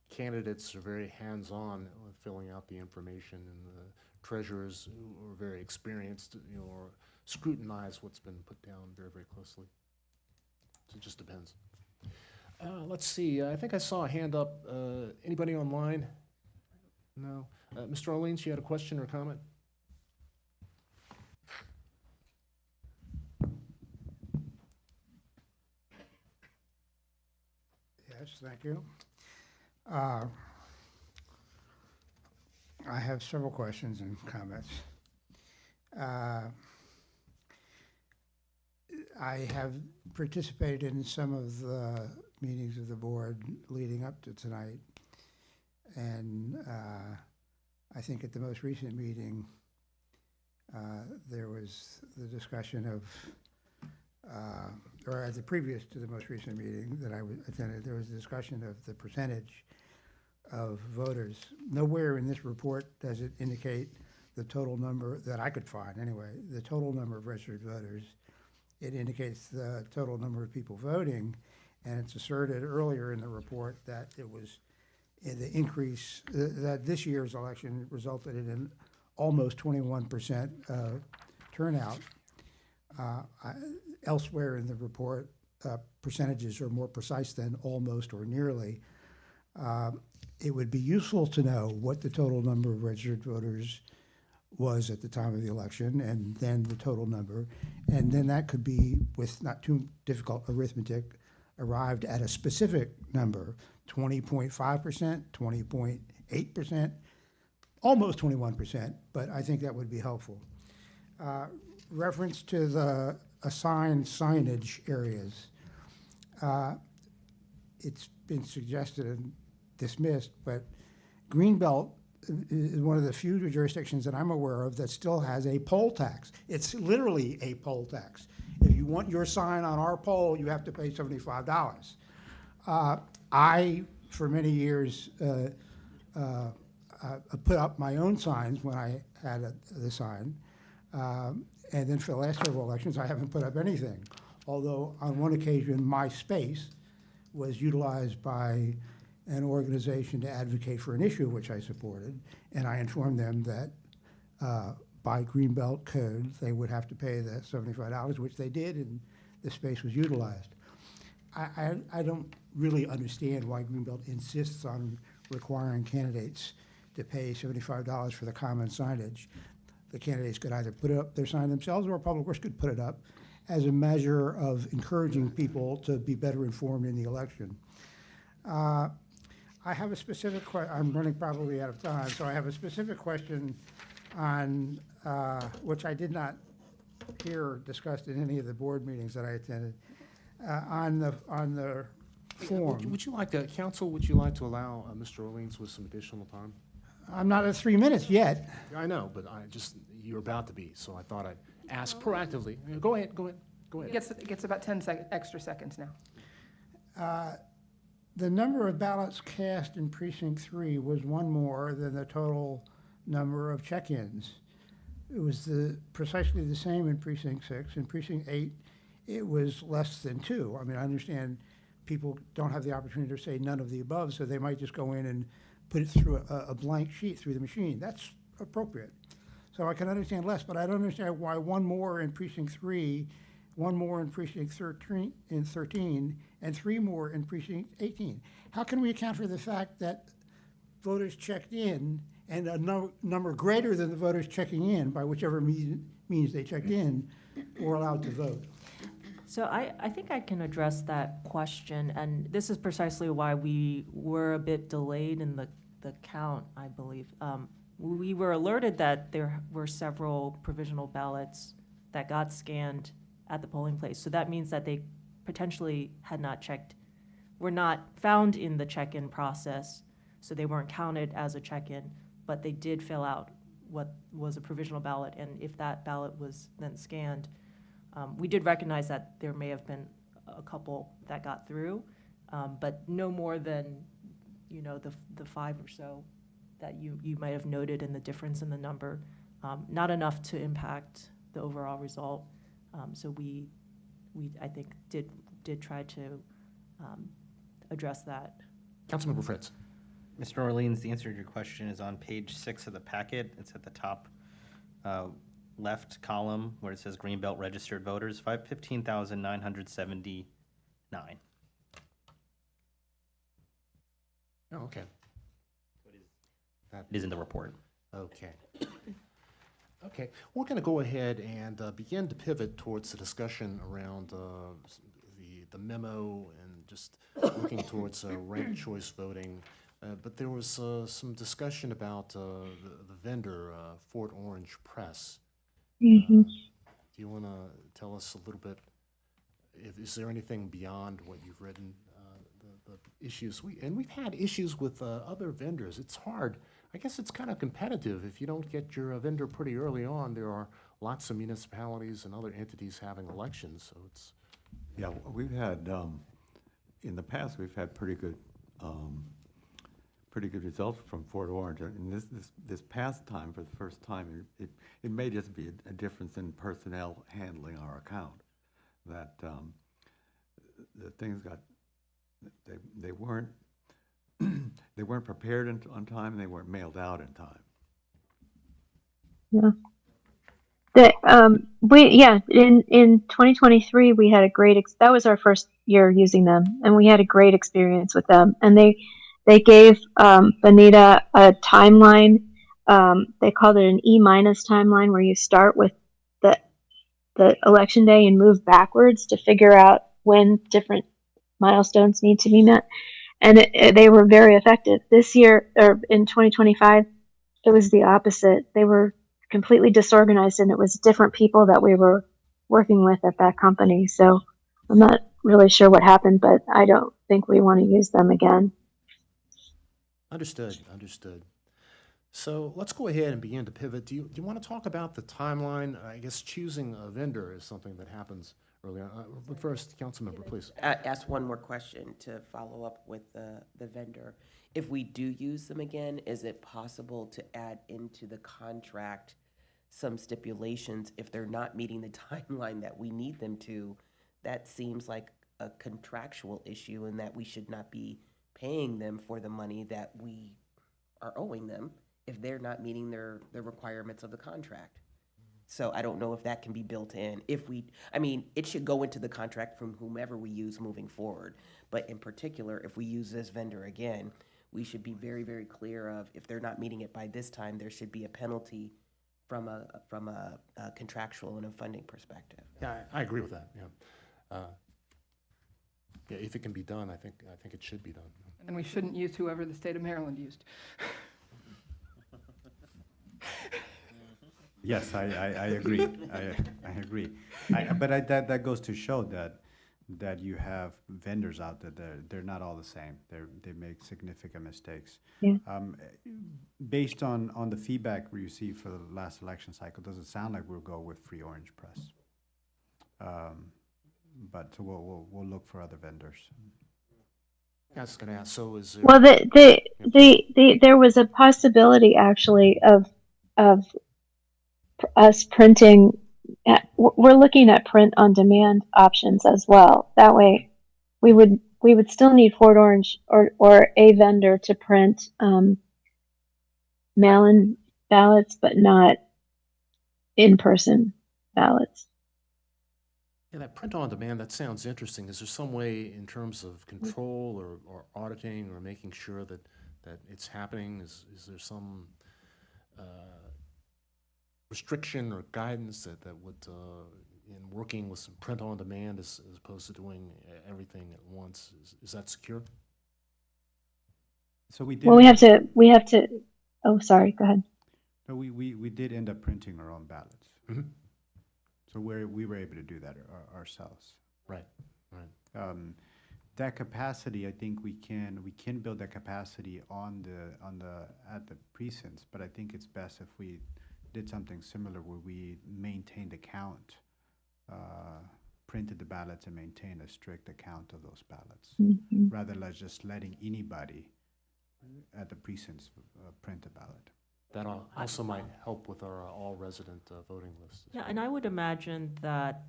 candidates are very hands-on with filling out the information, and the treasurers who are very experienced, or scrutinize what's been put down very, very closely. So it just depends. Let's see, I think I saw a hand up. Anybody online? No? Mr. Orleans, you had a question or comment? Yes, thank you. I have several questions and comments. I have participated in some of the meetings of the board leading up to tonight, and I think at the most recent meeting, there was the discussion of, or at the previous to the most recent meeting that I attended, there was a discussion of the percentage of voters. Nowhere in this report does it indicate the total number that I could find anyway, the total number of registered voters. It indicates the total number of people voting, and it's asserted earlier in the report that it was the increase, that this year's election resulted in an almost 21% turnout. Elsewhere in the report, percentages are more precise than almost or nearly. It would be useful to know what the total number of registered voters was at the time of the election, and then the total number. And then that could be, with not too difficult arithmetic, arrived at a specific number, 20.5%, 20.8%, almost 21%, but I think that would be helpful. Reference to the assigned signage areas. It's been suggested and dismissed, but Greenbelt is one of the few jurisdictions that I'm aware of that still has a poll tax. It's literally a poll tax. If you want your sign on our pole, you have to pay $75. I, for many years, put up my own signs when I had the sign. And then for the last several elections, I haven't put up anything. Although on one occasion, my space was utilized by an organization to advocate for an issue which I supported, and I informed them that by Greenbelt code, they would have to pay the $75, which they did, and the space was utilized. I don't really understand why Greenbelt insists on requiring candidates to pay $75 for the common signage. The candidates could either put up their sign themselves, or Public Works could put it up as a measure of encouraging people to be better informed in the election. I have a specific question. I'm running probably out of time, so I have a specific question on, which I did not hear discussed in any of the board meetings that I attended, on the form. Would you like to, counsel, would you like to allow Mr. Orleans with some additional time? I'm not at 3 minutes yet. I know, but you're about to be, so I thought I'd ask proactively. Go ahead. It gets about 10 extra seconds now. The number of ballots cast in precinct 3 was one more than the total number of check-ins. It was precisely the same in precinct 6. In precinct 8, it was less than 2. I mean, I understand people don't have the opportunity to say none of the above, so they might just go in and put it through a blank sheet through the machine. That's appropriate. So I can understand less, but I don't understand why one more in precinct 3, one more in precinct 13, and 3 more in precinct 18. How can we account for the fact that voters checked in and a number greater than the voters checking in, by whichever means they checked in, were allowed to vote? So I think I can address that question, and this is precisely why we were a bit delayed in the count, I believe. We were alerted that there were several provisional ballots that got scanned at the polling place. So that means that they potentially had not checked, were not found in the check-in process, so they weren't counted as a check-in, but they did fill out what was a provisional ballot, and if that ballot was then scanned, we did recognize that there may have been a couple that got through, but no more than, the 5 or so that you might have noted in the difference in the number, not enough to impact the overall result. So we I think did try to address that. Councilmember Fritz. Mr. Orleans, the answer to your question is on page 6 of the packet. It's at the top left column where it says Greenbelt registered voters, 15,979. Oh, okay. It is in the report. Okay. Okay, we're going to go ahead and begin to pivot towards the discussion around the memo and just looking towards ranked choice voting. But there was some discussion about the vendor, Fort Orange Press. Mm-hmm. Do you want to tell us a little bit, is there anything beyond what you've written, the issues? We've had issues with other vendors. It's hard. I guess it's kind of competitive. If you don't get your vendor pretty early on, there are lots of municipalities and other entities having elections, so it's... Yeah, we've had, in the past, we've had pretty good results from Fort Orange. And this past time, for the first time, it may just be a difference in personnel handling our account, that the things got, they weren't they weren't prepared on time, and they weren't mailed out in time. Yeah. In 2023 we had a great that was our first year using them, and we had a great experience with them. And they gave Bonita a timeline. They called it an E- timeline, where you start with the election day and move backwards to figure out when different milestones need to be met. And they were very effective. This year, or in 2025, it was the opposite. They were completely disorganized, and it was different people that we were working with at that company. So I'm not really sure what happened, but I don't think we want to use them again. Understood, understood. So let's go ahead and begin to pivot. Do you want to talk about the timeline? I guess choosing a vendor is something that happens early on. But first, Councilmember, please. Ask one more question to follow up with the vendor. If we do use them again, is it possible to add into the contract some stipulations if they're not meeting the timeline that we need them to? That seems like a contractual issue, and that we should not be paying them for the money that we are owing them if they're not meeting the requirements of the contract. So I don't know if that can be built in. It should go into the contract from whomever we use moving forward. But in particular, if we use this vendor again, we should be very, very clear of if they're not meeting it by this time, there should be a penalty from a contractual and a funding perspective. Yeah, I agree with that, yeah. Yeah, if it can be done, I think it should be done. And we shouldn't use whoever the state of Maryland used. Yes, I agree. I agree. But that goes to show that you have vendors out there, they're not all the same. They make significant mistakes. Yeah. Based on the feedback we received for the last election cycle, doesn't sound like we'll go with Free Orange Press. But we'll look for other vendors. I was going to ask, so is there? Well, there was a possibility actually of us printing. We're looking at print on demand options as well. That way, we would still need Fort Orange or a vendor to print mail-in ballots, but not in-person ballots. Yeah, that print on demand, that sounds interesting. Is there some way in terms of control or auditing or making sure that it's happening? Is there some restriction or guidance that would, in working with some print on demand as opposed to doing everything at once, is that secure? So we did. Well, we have to. Oh, sorry. Go ahead. No, we did end up printing our own ballots. Mm-hmm. So we were able to do that ourselves. Right, right. That capacity, I think we can build that capacity at the precincts, but I think it's best if we did something similar where we maintained a count, printed the ballots and maintained a strict account of those ballots, Mm-hmm. rather than just letting anybody at the precincts print a ballot. That also might help with our all-resident voting list. Yeah, and I would imagine that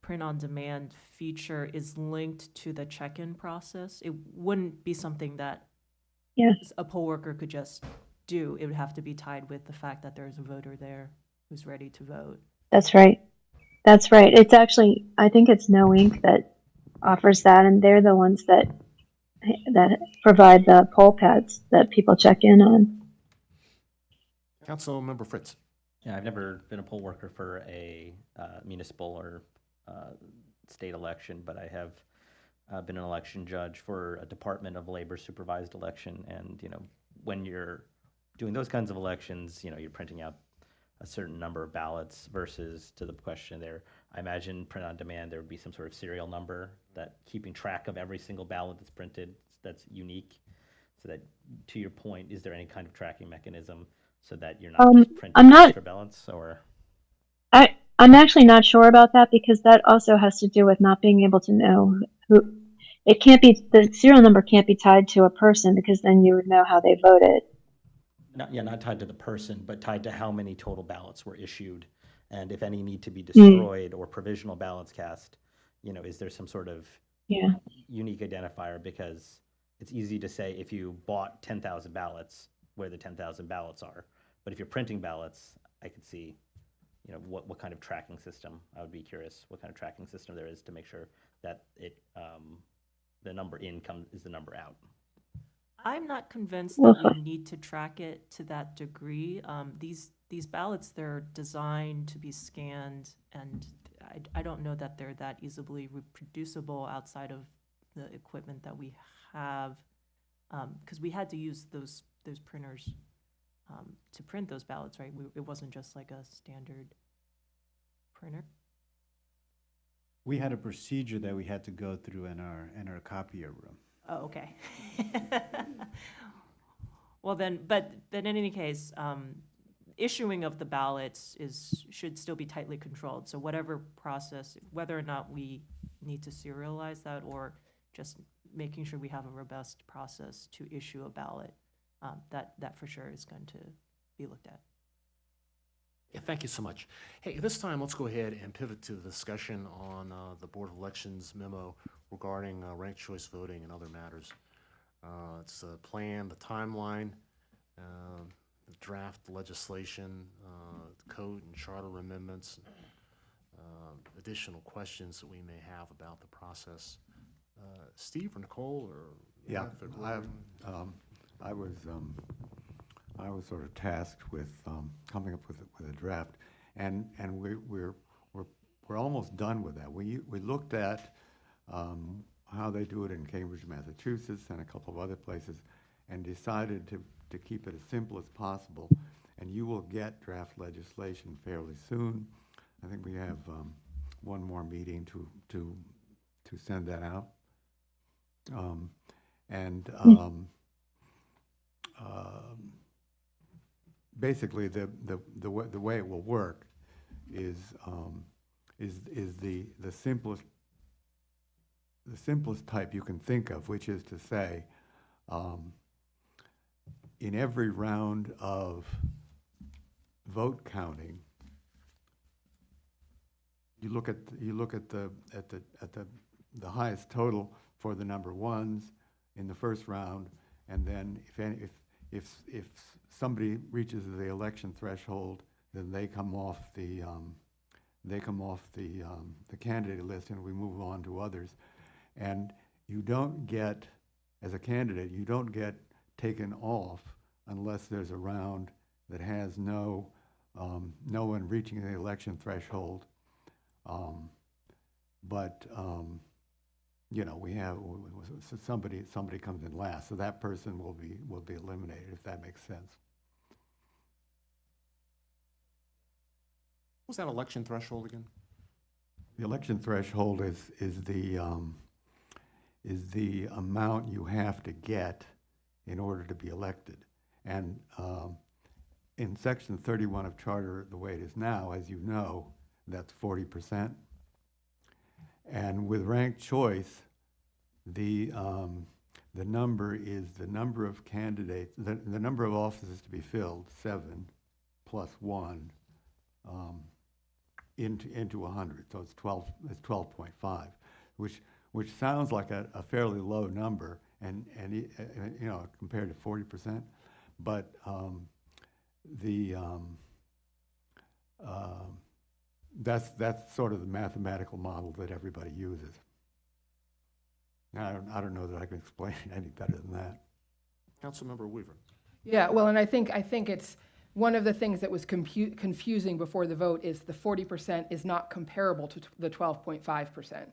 print-on-demand feature is linked to the check-in process. It wouldn't be something that a poll worker could just do. It would have to be tied with the fact that there's a voter there who's ready to vote. That's right. That's right. It's actually, I think it's No Ink that offers that, and they're the ones that provide the poll pads that people check in on. Councilmember Fritz. Yeah, I've never been a poll worker for a municipal or state election, but I have been an election judge for a Department of Labor supervised election. And, when you're doing those kinds of elections, you're printing out a certain number of ballots versus, to the question there, I imagine print on demand, there would be some sort of serial number that keeping track of every single ballot that's printed that's unique. So that, to your point, is there any kind of tracking mechanism so that you're not just printing extra ballots, or? I'm actually not sure about that, because that also has to do with not being able to know who. It can't be, the serial number can't be tied to a person, because then you would know how they voted. Not tied to the person, but tied to how many total ballots were issued, and if any need to be destroyed or provisional ballots cast. Is there some sort of unique identifier? Because it's easy to say if you bought 10,000 ballots, where the 10,000 ballots are. But if you're printing ballots, I could see, what kind of tracking system. I would be curious what kind of tracking system there is to make sure that the number in is the number out. I'm not convinced that we need to track it to that degree. These ballots, they're designed to be scanned, and I don't know that they're that easily reproducible outside of the equipment that we have, because we had to use those printers to print those ballots, right? It wasn't just like a standard printer. We had a procedure that we had to go through in our copier room. Oh, okay. Well, then, but in any case, issuing of the ballots should still be tightly controlled. So whatever process, whether or not we need to serialize that or just making sure we have a robust process to issue a ballot, that for sure is going to be looked at. Yeah, thank you so much. Hey, this time, let's go ahead and pivot to the discussion on the Board of Elections memo regarding ranked choice voting and other matters. It's the plan, the timeline, the draft legislation, code and charter amendments, additional questions that we may have about the process. Steve or Nicole or Yeah, Beth or Gordon? I was sort of tasked with coming up with a draft, and we're almost done with that. We looked at how they do it in Cambridge, Massachusetts, and a couple of other places, and decided to keep it as simple as possible. And you will get draft legislation fairly soon. I think we have one more meeting to send that out. Basically, the way it will work is the simplest type you can think of, which is to say, in every round of vote counting, you look at the highest total for the number ones in the first round, and then if somebody reaches the election threshold, then they come off the candidate list, and we move on to others. And you don't get, as a candidate, you don't get taken off unless there's a round that has no one reaching the election threshold. You know, we have somebody comes in last, so that person will be eliminated, if that makes sense. What was that election threshold again? The election threshold is the amount you have to get in order to be elected. And in Section 31 of Charter, the way it is now, as you know, that's 40%. And with ranked choice, the number is the number of candidates, the number of offices to be filled, 7 plus 1, into 100. So it's 12.5, which sounds like a fairly low number, and you know, compared to 40%, but that's sort of the mathematical model that everybody uses. I don't know that I can explain it any better than that. Councilmember Weaver. Yeah, well, and I think it's one of the things that was confusing before the vote is the 40% is not comparable to the 12.5%,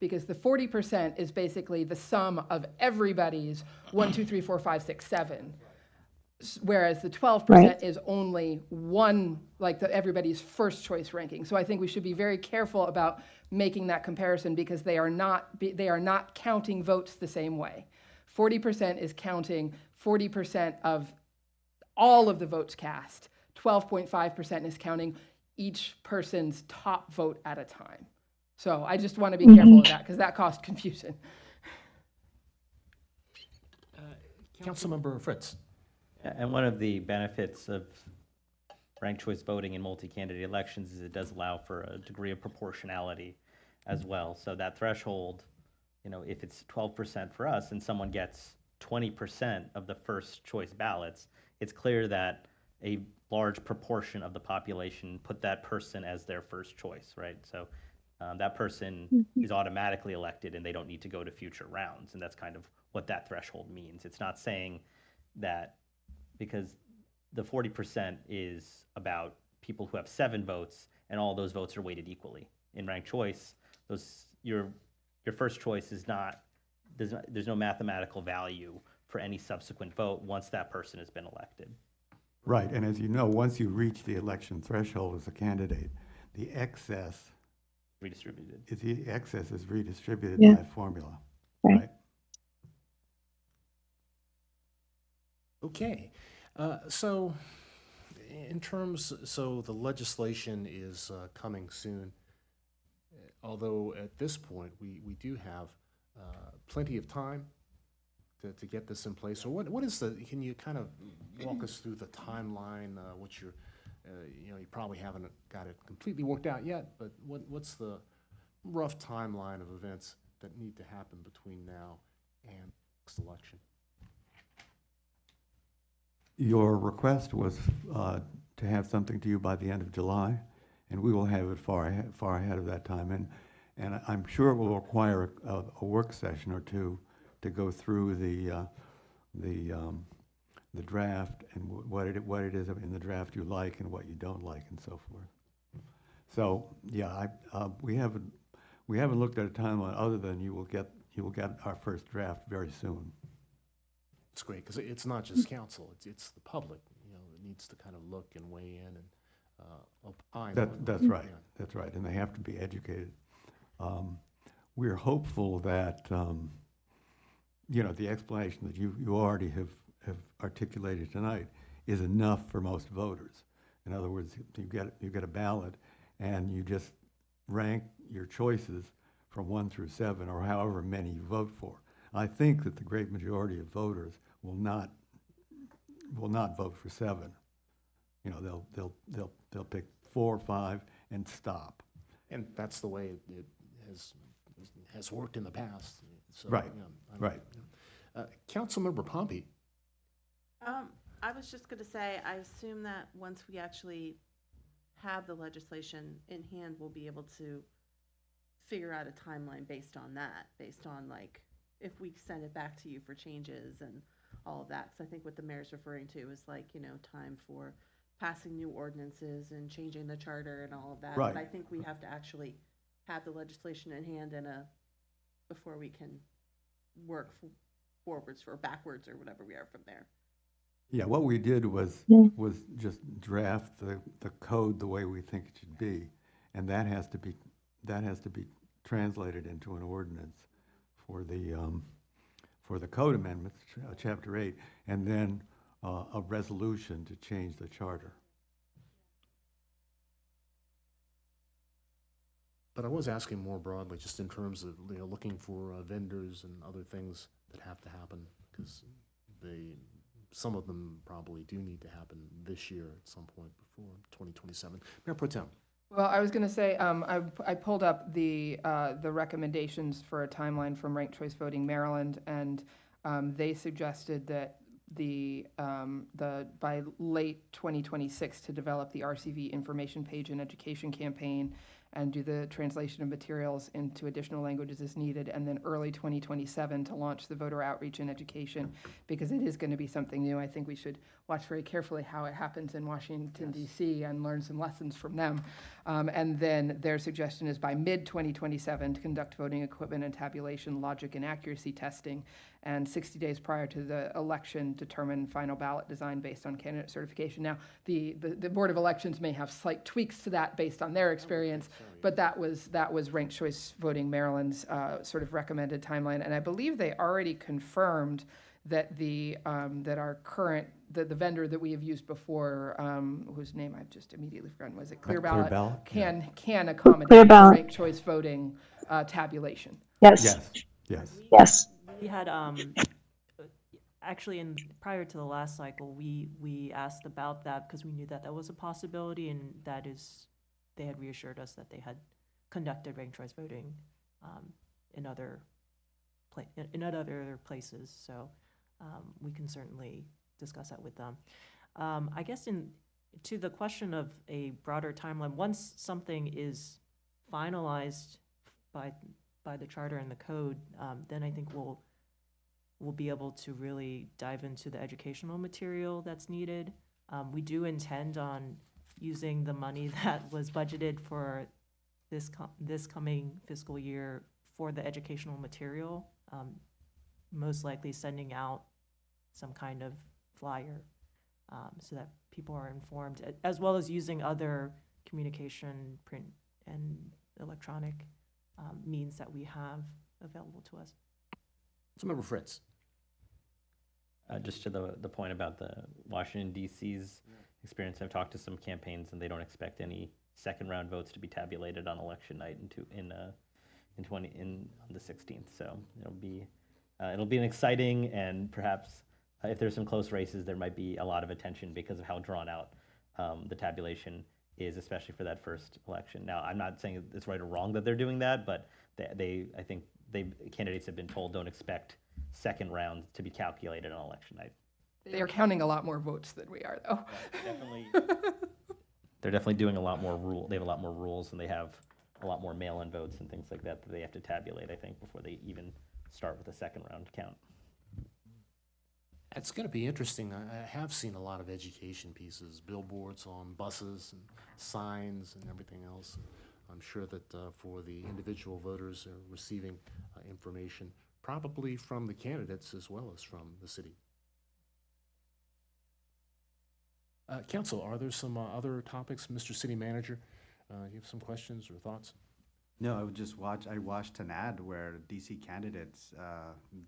because the 40% is basically the sum of everybody's 1, 2, 3, 4, 5, 6, 7. Whereas the 12% is only one, like everybody's first choice ranking. So I think we should be very careful about making that comparison, because they are not counting votes the same way. 40% is counting 40% of all of the votes cast. 12.5% is counting each person's top vote at a time. So I just want to be careful of that, because that caused confusion. Councilmember Fritz. And one of the benefits of ranked choice voting in multi-candidate elections is it does allow for a degree of proportionality as well. So that threshold, you know, if it's 12% for us and someone gets 20% of the first choice ballots, it's clear that a large proportion of the population put that person as their first choice, right? So that person is automatically elected and they don't need to go to future rounds. And that's kind of what that threshold means. It's not saying that, because the 40% is about people who have 7 votes and all those votes are weighted equally. In ranked choice, your first choice is not, there's no mathematical value for any subsequent vote once that person has been elected. Right, and as you know, once you reach the election threshold as a candidate, the excess Redistributed. is redistributed Yeah. by formula, Right. right? Okay, so in terms, so the legislation is coming soon. Although at this point, we do have plenty of time to get this in place. So what is can you kind of walk us through the timeline, what you're, you probably haven't got it completely worked out yet, but what's the rough timeline of events that need to happen between now and next election? Your request was to have something to you by the end of July, and we will have it far ahead of that time. And I'm sure it will require a work session or two to go through the draft and what it is in the draft you like and what you don't like and so forth. So yeah, we haven't looked at a timeline other than you will get our first draft very soon. It's great, because it's not just council, it's the public, that needs to kind of look and weigh in and opine. That's right, that's right, and they have to be educated. We're hopeful that, the explanation that you already have articulated tonight is enough for most voters. In other words, you get a ballot, and you just rank your choices from 1 through 7, or however many you vote for. I think that the great majority of voters will not vote for 7. They'll pick 4 or 5 and stop. And that's the way it has worked in the past. So, Right, right. Councilmember Pompey. I was just gonna say, I assume that once we actually have the legislation in hand, we'll be able to figure out a timeline based on that, based on like, if we send it back to you for changes and all of that. So I think what the mayor's referring to is like, time for passing new ordinances and changing the charter and all of that. Right. But I think we have to actually have the legislation in hand before we can work forwards or backwards or whatever we are from there. Yeah, what we did was just draft the code the way we think it should be, and that has to be translated into an ordinance for the code amendments, chapter 8, and then a resolution to change the charter. But I was asking more broadly, just in terms of looking for vendors and other things that have to happen, because some of them probably do need to happen this year at some point before 2027. Mayor Pro Tem. Well, I was going to say, I pulled up the recommendations for a timeline from Ranked Choice Voting Maryland, and they suggested that by late 2026 to develop the RCV information page and education campaign and do the translation of materials into additional languages as needed, and then early 2027 to launch the voter outreach and education, because it is going to be something new. I think we should watch very carefully how it happens in Washington, D.C., and learn some lessons from them. And then their suggestion is by mid-2027 to conduct voting equipment and tabulation, logic, and accuracy testing, and 60 days prior to the election, determine final ballot design based on candidate certification. Now, the Board of Elections may have slight tweaks to that based on their experience, but that was Ranked Choice Voting Maryland's sort of recommended timeline. And I believe they already confirmed that that our current, the vendor that we have used before, whose name I've just immediately forgotten, was it Clear Ballot? Clear Ballot? Can accommodate Clear Ballot. Ranked Choice Voting tabulation. Yes. Yes. We had, actually, prior to the last cycle, we asked about that because we knew that was a possibility, and they had reassured us that they had conducted ranked choice voting in other places. So we can certainly discuss that with them. I guess to the question of a broader timeline, once something is finalized by the charter and the code, then I think we'll be able to really dive into the educational material that's needed. We do intend on using the money that was budgeted for this coming fiscal year for the educational material, most likely sending out some kind of flyer so that people are informed, as well as using other communication, print, and electronic means that we have available to us. Councilmember Fritz. Just to the point about the Washington DC's experience, I've talked to some campaigns and they don't expect any second round votes to be tabulated on election night on the 16th. So it'll be an exciting, and perhaps if there's some close races, there might be a lot of attention because of how drawn out the tabulation is, especially for that first election. Now, I'm not saying it's right or wrong that they're doing that, but I think candidates have been told don't expect second round to be calculated on election night. They are counting a lot more votes than we are, though. Definitely. They're definitely doing a lot more they have a lot more rules, and they have a lot more mail-in votes and things like that they have to tabulate, I think, before they even start with the second round count. It's going to be interesting. I have seen a lot of education pieces, billboards on buses and signs and everything else. I'm sure that for the individual voters are receiving information, probably from the candidates as well as from the city. Council, are there some other topics? Mr. City Manager, you have some questions or thoughts? No, I watched an ad where DC candidates,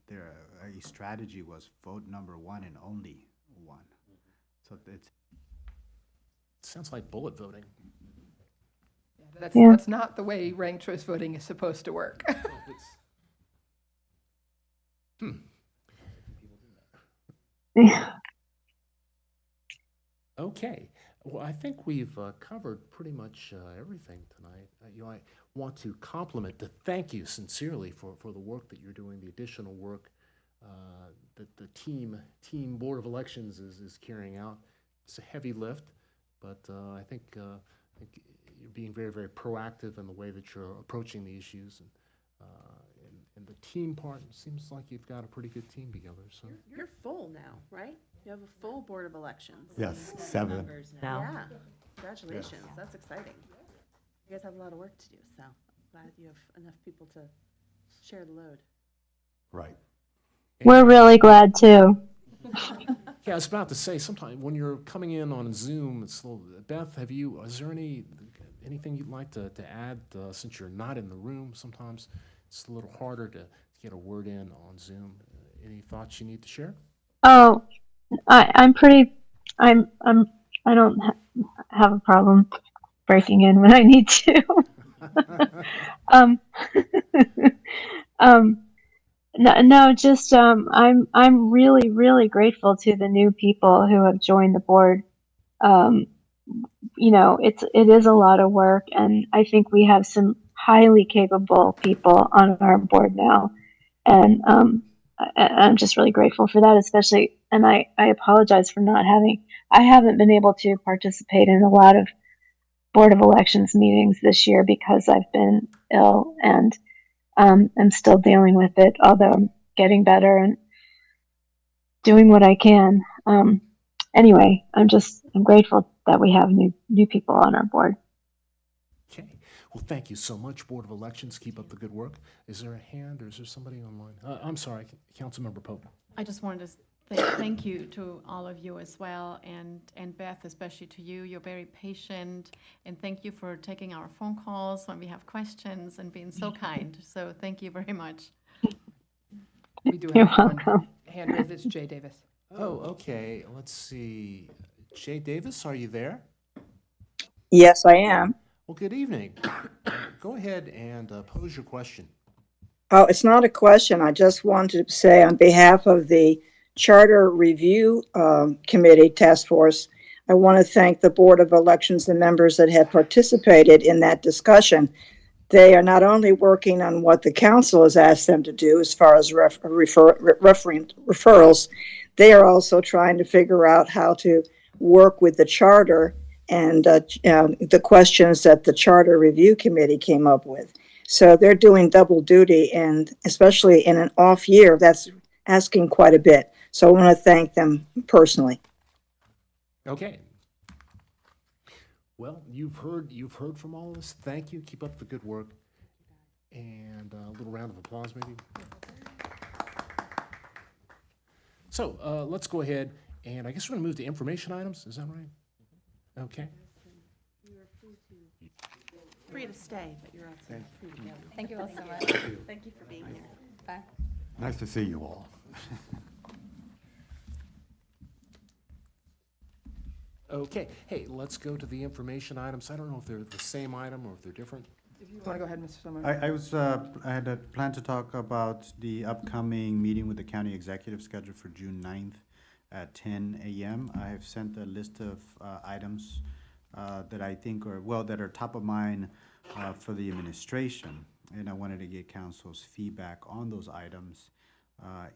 their strategy was vote number one and only one. So it sounds like bullet voting. That's not the way ranked choice voting is supposed to work. Okay. Well, I think we've covered pretty much everything tonight. I want to to thank you sincerely for the work that you're doing, the additional work that the team Board of Elections is carrying out. It's a heavy lift, but I think you're being very, very proactive in the way that you're approaching the issues. And the team part, it seems like you've got a pretty good team together. So You're full now, right? You have a full Board of Elections. Yes, 7. Yeah, congratulations, that's exciting. You guys have a lot of work to do, so glad you have enough people to share the load. Right. We're really glad too. yeah, I was about to say, sometimes when you're coming in on Zoom, it's a little, Beth, is there anything you'd like to add since you're not in the room? Sometimes it's a little harder to get a word in on Zoom. Any thoughts you need to share? Oh, I don't have a problem breaking in when I need to. I'm really, really grateful to the new people who have joined the board. It is a lot of work, and I think we have some highly capable people on our board now, and I'm just really grateful for that, especially, and I apologize for I haven't been able to participate in a lot of Board of Elections meetings this year because I've been ill, and I'm still dealing with it, although I'm getting better and doing what I can. Anyway, I'm grateful that we have new people on our board. Okay. Well, thank you so much, Board of Elections. Keep up the good work. Is there a hand or is there somebody online? I'm sorry, Councilmember Pope. I just wanted to thank you to all of you as well, and Beth, especially to you. You're very patient, and thank you for taking our phone calls when we have questions and being so kind. So thank you very much. We do You're have welcome. one hand raised. It's Jay Davis. Oh, okay. Let's see. Jay Davis, are you there? Yes, I am. Well, good evening. Go ahead and pose your question. Oh, it's not a question. I just wanted to say on behalf of the Charter Review Committee Task Force, I want to thank the Board of Elections and members that have participated in that discussion. They are not only working on what the council has asked them to do as far as referrals, they are also trying to figure out how to work with the charter and the questions that the Charter Review Committee came up with. So they're doing double duty, and especially in an off year, that's asking quite a bit. So I want to thank them personally. Okay. Well, you've heard from all of us. Thank you. Keep up the good work. And a little round of applause, maybe. So let's go ahead, and I guess we're going to move to information items. Is that right? Okay. Free to stay, but you're also free to go. Thank you all so much. Thank you for being here. Bye. Nice to see you all. Okay, hey, let's go to the information items. I don't know if they're the same item or if they're different. If you want to go ahead, Mr. Summer. I had a plan to talk about the upcoming meeting with the county executive scheduled for June 9th at 10 a.m. I have sent a list of items that I think are, well, that are top of mind for the administration. And I wanted to get council's feedback on those items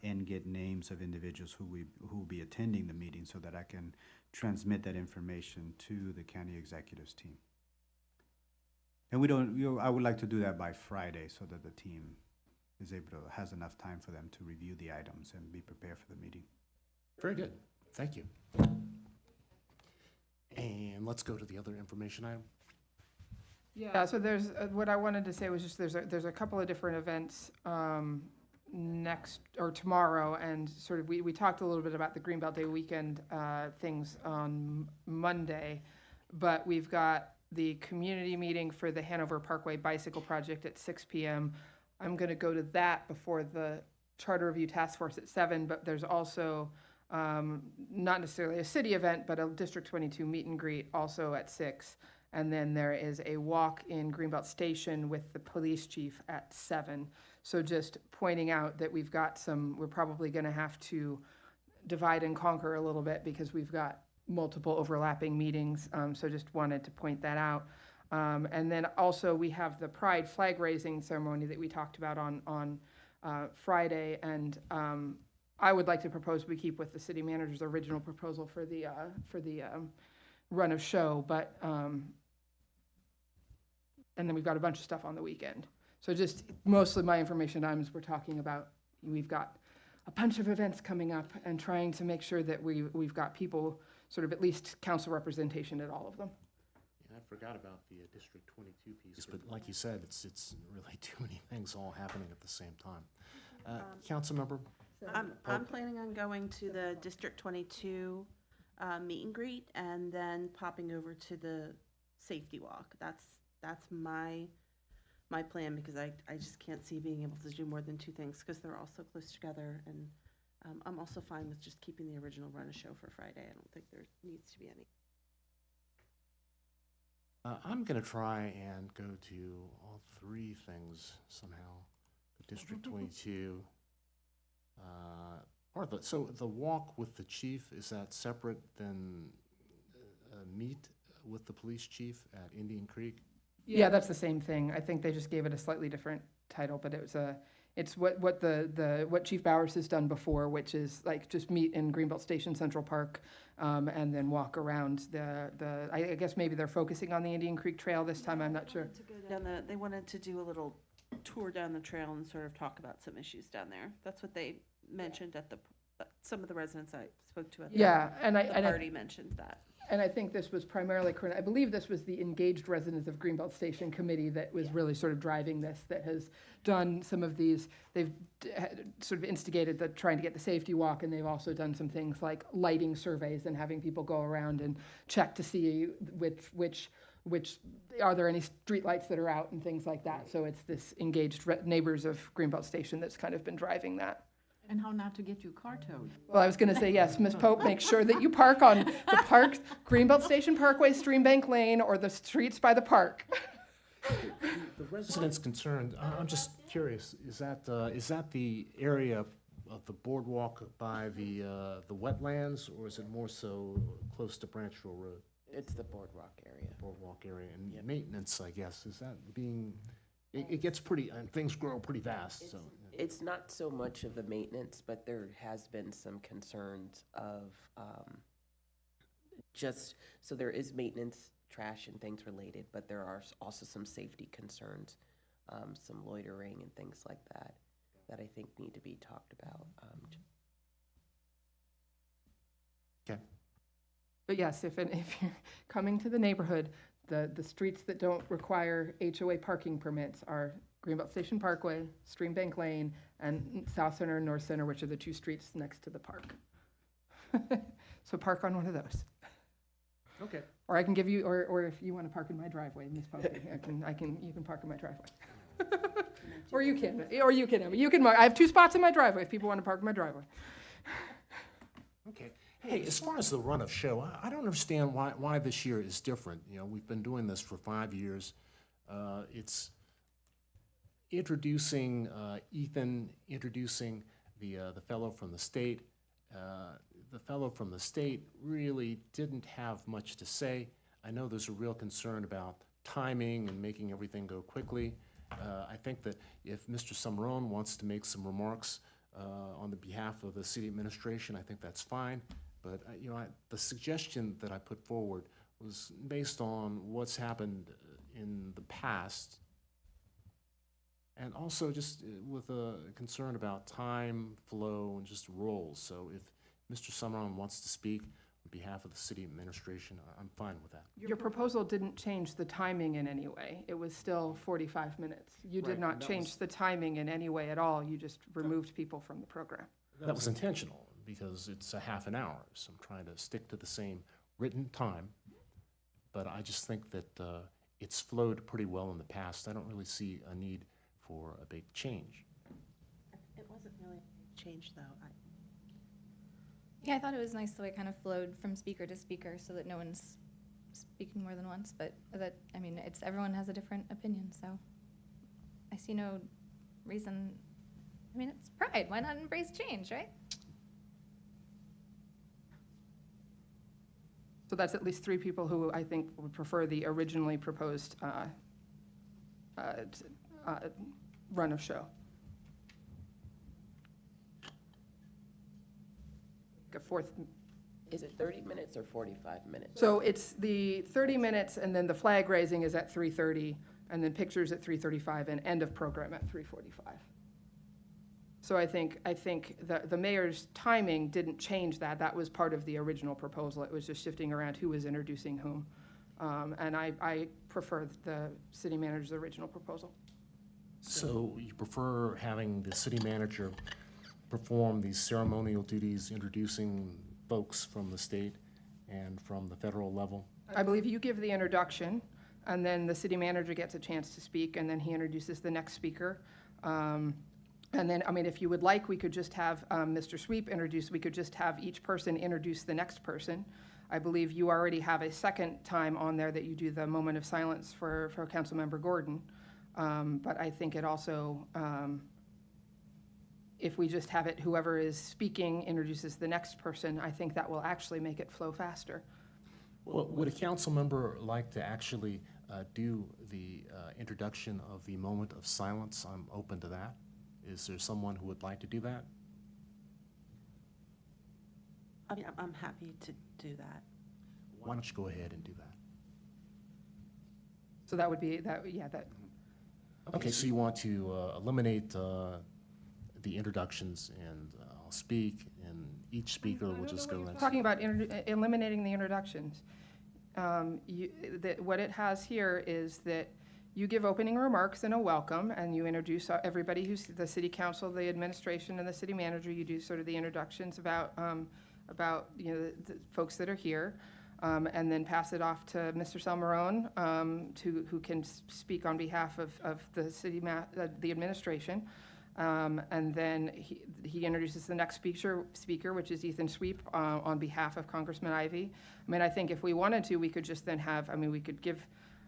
and get names of individuals who will be attending the meeting so that I can transmit that information to the county executives team. And I would like to do that by Friday so that the team has enough time for them to review the items and be prepared for the meeting. Very good, thank you. And let's go to the other information item. Yeah, so there's, what I wanted to say was just there's a couple of different events next, or tomorrow, and sort of, we talked a little bit about the Greenbelt Day weekend things on Monday, but we've got the community meeting for the Hanover Parkway Bicycle Project at 6 p.m. I'm going to go to that before the Charter Review Task Force at 7, but there's also not necessarily a city event, but a District 22 meet and greet also at 6. And then there is a walk in Greenbelt Station with the police chief at 7. So just pointing out that we've got we're probably going to have to divide and conquer a little bit because we've got multiple overlapping meetings. So just wanted to point that out. And then also we have the Pride flag raising ceremony that we talked about on Friday. And I would like to propose we keep with the city manager's original proposal for the run of show, but and then we've got a bunch of stuff on the weekend. So just mostly my information items we're talking about. We've got a bunch of events coming up and trying to make sure that we've got people, sort of at least council representation at all of them. Yeah, I forgot about the District 22 piece, but like you said, it's really too many things all happening at the same time. Councilmember? I'm planning on going to the District 22 meet and greet and then popping over to the safety walk. That's my plan because I just can't see being able to do more than two things because they're all so close together. And I'm also fine with just keeping the original run of show for Friday. I don't think there needs to be any. I'm going to try and go to all three things somehow. The District 22. So the walk with the chief, is that separate than meet with the police chief at Indian Creek? Yeah, that's the same thing. I think they just gave it a slightly different title, but it's what Chief Bowers has done before, which is like just meet in Greenbelt Station Central Park, and then walk around I guess maybe they're focusing on the Indian Creek Trail this time. I'm not sure. They wanted to do a little tour down the trail and sort of talk about some issues down there. That's what they mentioned at some of the residents I spoke to at the party mentioned that. And I think this was primarily, I believe this was the Engaged Residents of Greenbelt Station Committee that was really sort of driving this, that has done some of these, they've sort of instigated trying to get the safety walk, and they've also done some things like lighting surveys and having people go around and check to see which are there any streetlights that are out and things like that. So it's this Engaged Neighbors of Greenbelt Station that's kind of been driving that. And how not to get your car towed. Well, I was going to say, yes, Ms. Pope, make sure that you park on the park, Greenbelt Station Parkway, Streambank Lane, or the streets by the park. The residents concerned, I'm just curious, is that the area of the boardwalk by the wetlands, or is it more so close to Branchville Road? It's the boardwalk area. Boardwalk area, and maintenance, I guess, is that being, it gets pretty, and things grow pretty fast, so. It's not so much of the maintenance, but there has been some concerns of so there is maintenance, trash and things related, but there are also some safety concerns, some loitering and things like that I think need to be talked about. Okay. But yes, if you're coming to the neighborhood, the streets that don't require HOA parking permits are Greenbelt Station Parkway, Streambank Lane, and South Center and North Center, which are the two streets next to the park. So park on one of those. Okay. Or I can give you, or if you want to park in my driveway, Ms. Pompey, you can park in my driveway. Or you can, I have 2 spots in my driveway if people want to park in my driveway. Okay. Hey, as far as the run of show, I don't understand why this year is different. You know, we've been doing this for 5 years. It's introducing Ethan, introducing the fellow from the state. The fellow from the state really didn't have much to say. I know there's a real concern about timing and making everything go quickly. I think that if Mr. Summerone wants to make some remarks on the behalf of the city administration, I think that's fine. But you know, the suggestion that I put forward was based on what's happened in the past, and also just with a concern about time, flow, and just roles. So if Mr. Summerone wants to speak on behalf of the city administration, I'm fine with that. Your proposal didn't change the timing in any way. It was still 45 minutes. You did Right, not and that change was- the timing in any way at all. You just removed people from the program. That was intentional, because it's a half an hour, so I'm trying to stick to the same written time. But I just think that it's flowed pretty well in the past. I don't really see a need for a big change. It wasn't really a change, though. Yeah, I thought it was nice the way it kind of flowed from speaker to speaker so that no one's speaking more than once, but that, I mean, everyone has a different opinion, so I see no reason. I mean, it's Pride. Why not embrace change, right? So that's at least 3 people who I think would prefer the originally proposed run of show. A 4th. Is it 30 minutes or 45 minutes? So it's the 30 minutes, and then the flag raising is at 3:30, and then pictures at 3:35, and end of program at 3:45. So I think the mayor's timing didn't change that. That was part of the original proposal. It was just shifting around who was introducing whom. And I prefer the city manager's original proposal. So you prefer having the city manager perform these ceremonial duties, introducing folks from the state and from the federal level? I believe you give the introduction, and then the city manager gets a chance to speak, and then he introduces the next speaker. And then, I mean, if you would like, we could just have Mr. Sweep introduce, we could just have each person introduce the next person. I believe you already have a second time on there that you do the moment of silence for Councilmember Gordon. But I think it also, if we just have it, whoever is speaking introduces the next person, I think that will actually make it flow faster. Well, would a council member like to actually do the introduction of the moment of silence? I'm open to that. Is there someone who would like to do that? I mean, I'm happy to do that. Why don't you go ahead and do that? So that would be, that. Okay, so you want to eliminate the introductions, and I'll speak, and each speaker will just go into. Talking about eliminating the introductions. What it has here is that you give opening remarks and a welcome, and you introduce everybody who's the city council, the administration, and the city manager. You do sort of the introductions about the folks that are here, and then pass it off to Mr. Salmarone, who can speak on behalf of the city the administration. And then he introduces the next speaker, which is Ethan Sweep, on behalf of Congressman Ivey. I mean, I think if we wanted to, we could just then have, I mean, we could give,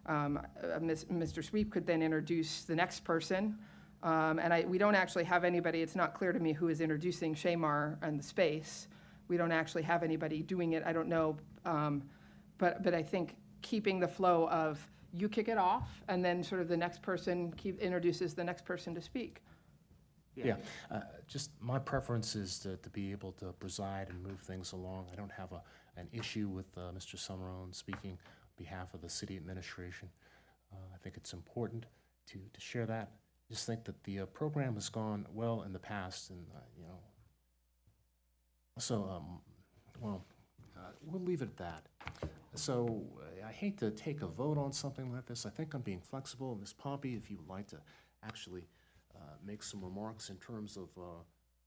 Mr. Sweep could then introduce the next person. And we don't actually have anybody, it's not clear to me who is introducing Shamar and the space. We don't actually have anybody doing it, I don't know. But I think keeping the flow of you kick it off, and then sort of the next person introduces the next person to speak. Yeah, just my preference is to be able to preside and move things along. I don't have an issue with Mr. Summerone speaking on behalf of the city administration. I think it's important to share that. Just think that the program has gone well in the past, and also, we'll leave it at that. So I hate to take a vote on something like this. I think I'm being flexible. Ms. Pompey, if you would like to actually make some remarks in terms of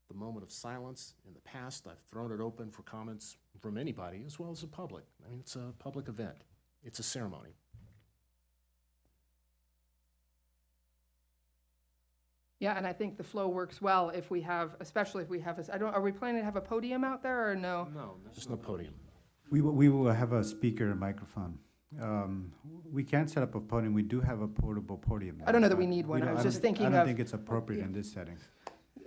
the moment of silence. In the past, I've thrown it open for comments from anybody as well as the public. I mean, it's a public event. It's a ceremony. Yeah, and I think the flow works well if we have, especially if we have, are we planning to have a podium out there or no? No, there's no podium. We will have a speaker and microphone. We can set up a podium. We do have a portable podium. I don't know that we but need one. I don't- was just don't- thinking I don't of- think it's appropriate yeah. in this setting.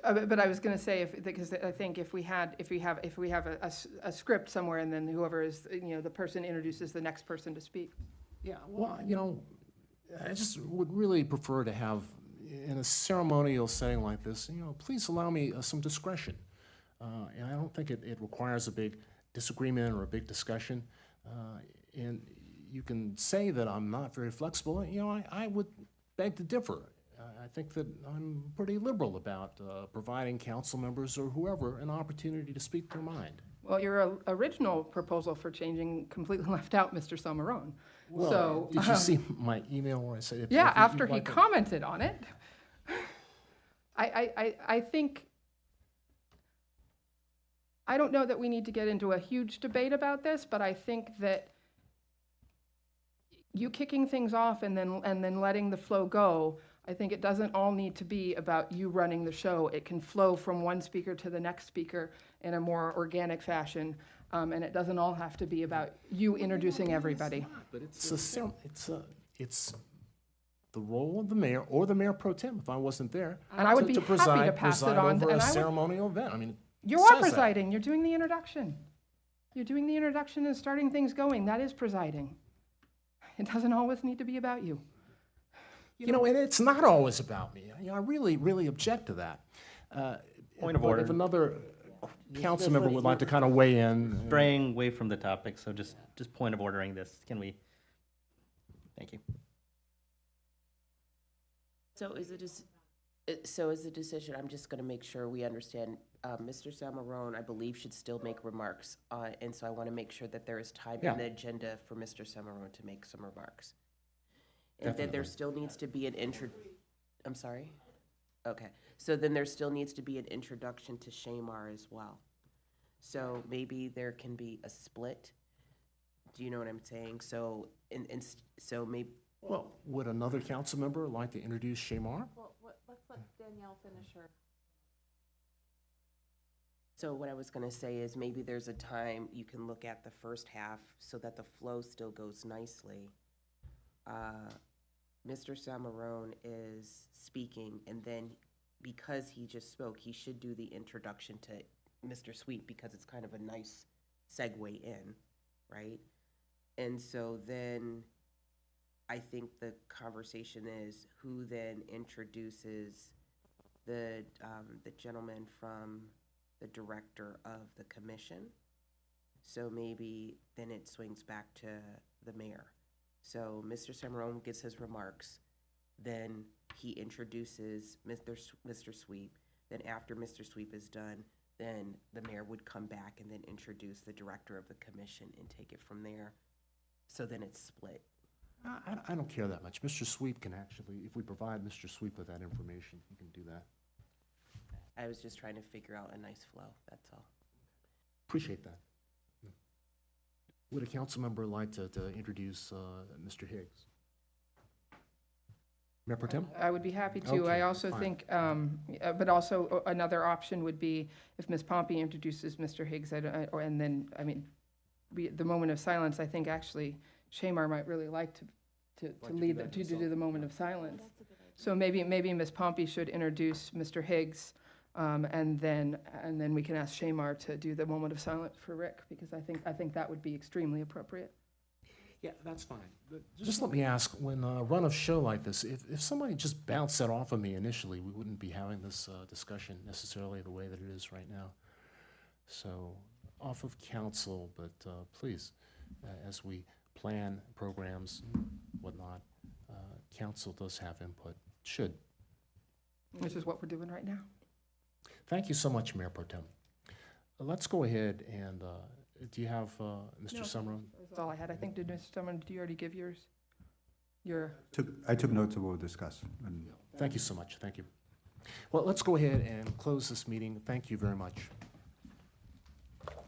But I was gonna say, because I think if we have a script somewhere and then whoever is, the person introduces the next person to speak. Yeah, well, I just would really prefer to have, in a ceremonial setting like this, please allow me some discretion. And I don't think it requires a big disagreement or a big discussion. And you can say that I'm not very flexible. I would beg to differ. I think that I'm pretty liberal about providing council members or whoever an opportunity to speak their mind. Well, your original proposal for changing completely left out Mr. Salmarone. Well, So, did you see my email where I said? if yeah, you'd after he like to- commented on it. I think, I don't know that we need to get into a huge debate about this, but I think that you kicking things off and then letting the flow go, I think it doesn't all need to be about you running the show. It can flow from one speaker to the next speaker in a more organic fashion, and it doesn't all have to be about you introducing everybody. But it's the role of the mayor or the mayor pro tem, if I wasn't there. And I would be happy to preside pass it on, over and a I would- ceremonial event. I mean, You it are says that. presiding, you're doing the introduction. You're doing the introduction and starting things going, that is presiding. It doesn't always need to be about you. And it's not always about me. I really, really object to that. Point of But order. If another council member would like to kind of weigh in. Straying away from the topic, so just point of ordering this. Can we? Thank you. So is the decision, I'm just gonna make sure we understand, Mr. Salmarone, I believe, should still make remarks, and so I wanna make sure that there is time Yeah. in the agenda for Mr. Salmarone to make some remarks. And then Definitely. there still needs to be I'm sorry? Okay, so then there still needs to be an introduction to Shamar as well. So maybe there can be a split, do you know what I'm saying? So, so maybe, Well, would another council member like to introduce Shamar? Well, let's let Danielle finish her. So what I was gonna say is maybe there's a time you can look at the first half so that the flow still goes nicely. Mr. Salmarone is speaking, and then because he just spoke, he should do the introduction to Mr. Sweet because it's kind of a nice segue in, right? And so then I think the conversation is who then introduces the gentleman from the director of the commission. So maybe then it swings back to the mayor. So Mr. Salmarone gives his remarks, then he introduces Mr. Sweep. Then after Mr. Sweep is done, then the mayor would come back and then introduce the director of the commission and take it from there. So then it's split. I don't care that much. Mr. Sweep can actually, if we provide Mr. Sweep with that information, he can do that. I was just trying to figure out a nice flow, that's all. Appreciate that. Would a council member like to introduce Mr. Higgs? Mayor Pro Tem? I would be happy to. Okay, I also fine. think, but also another option would be if Ms. Pompey introduces Mr. Higgs, and then, the moment of silence, I think actually Shamar might really like to lead, to do the moment of silence. So maybe Ms. Pompey should introduce Mr. Higgs, and then we can ask Shamar to do the moment of silence for Rick, because I think that would be extremely appropriate. Yeah, that's fine. But just let me ask, when a run of show like this, if somebody just bounced that off of me initially, we wouldn't be having this discussion necessarily the way that it is right now. So, off of council, but please, as we plan programs, whatnot, council does have input, should. Which is what we're doing right now. Thank you so much, Mayor Pro Tem. Let's go ahead and, do you have Mr. Summerall? That's all I had. I think, did Mr. Summerall, did you already give yours? I took notes of what we'll discuss. And Thank you so much. Thank you. Well, let's go ahead and close this meeting. Thank you very much.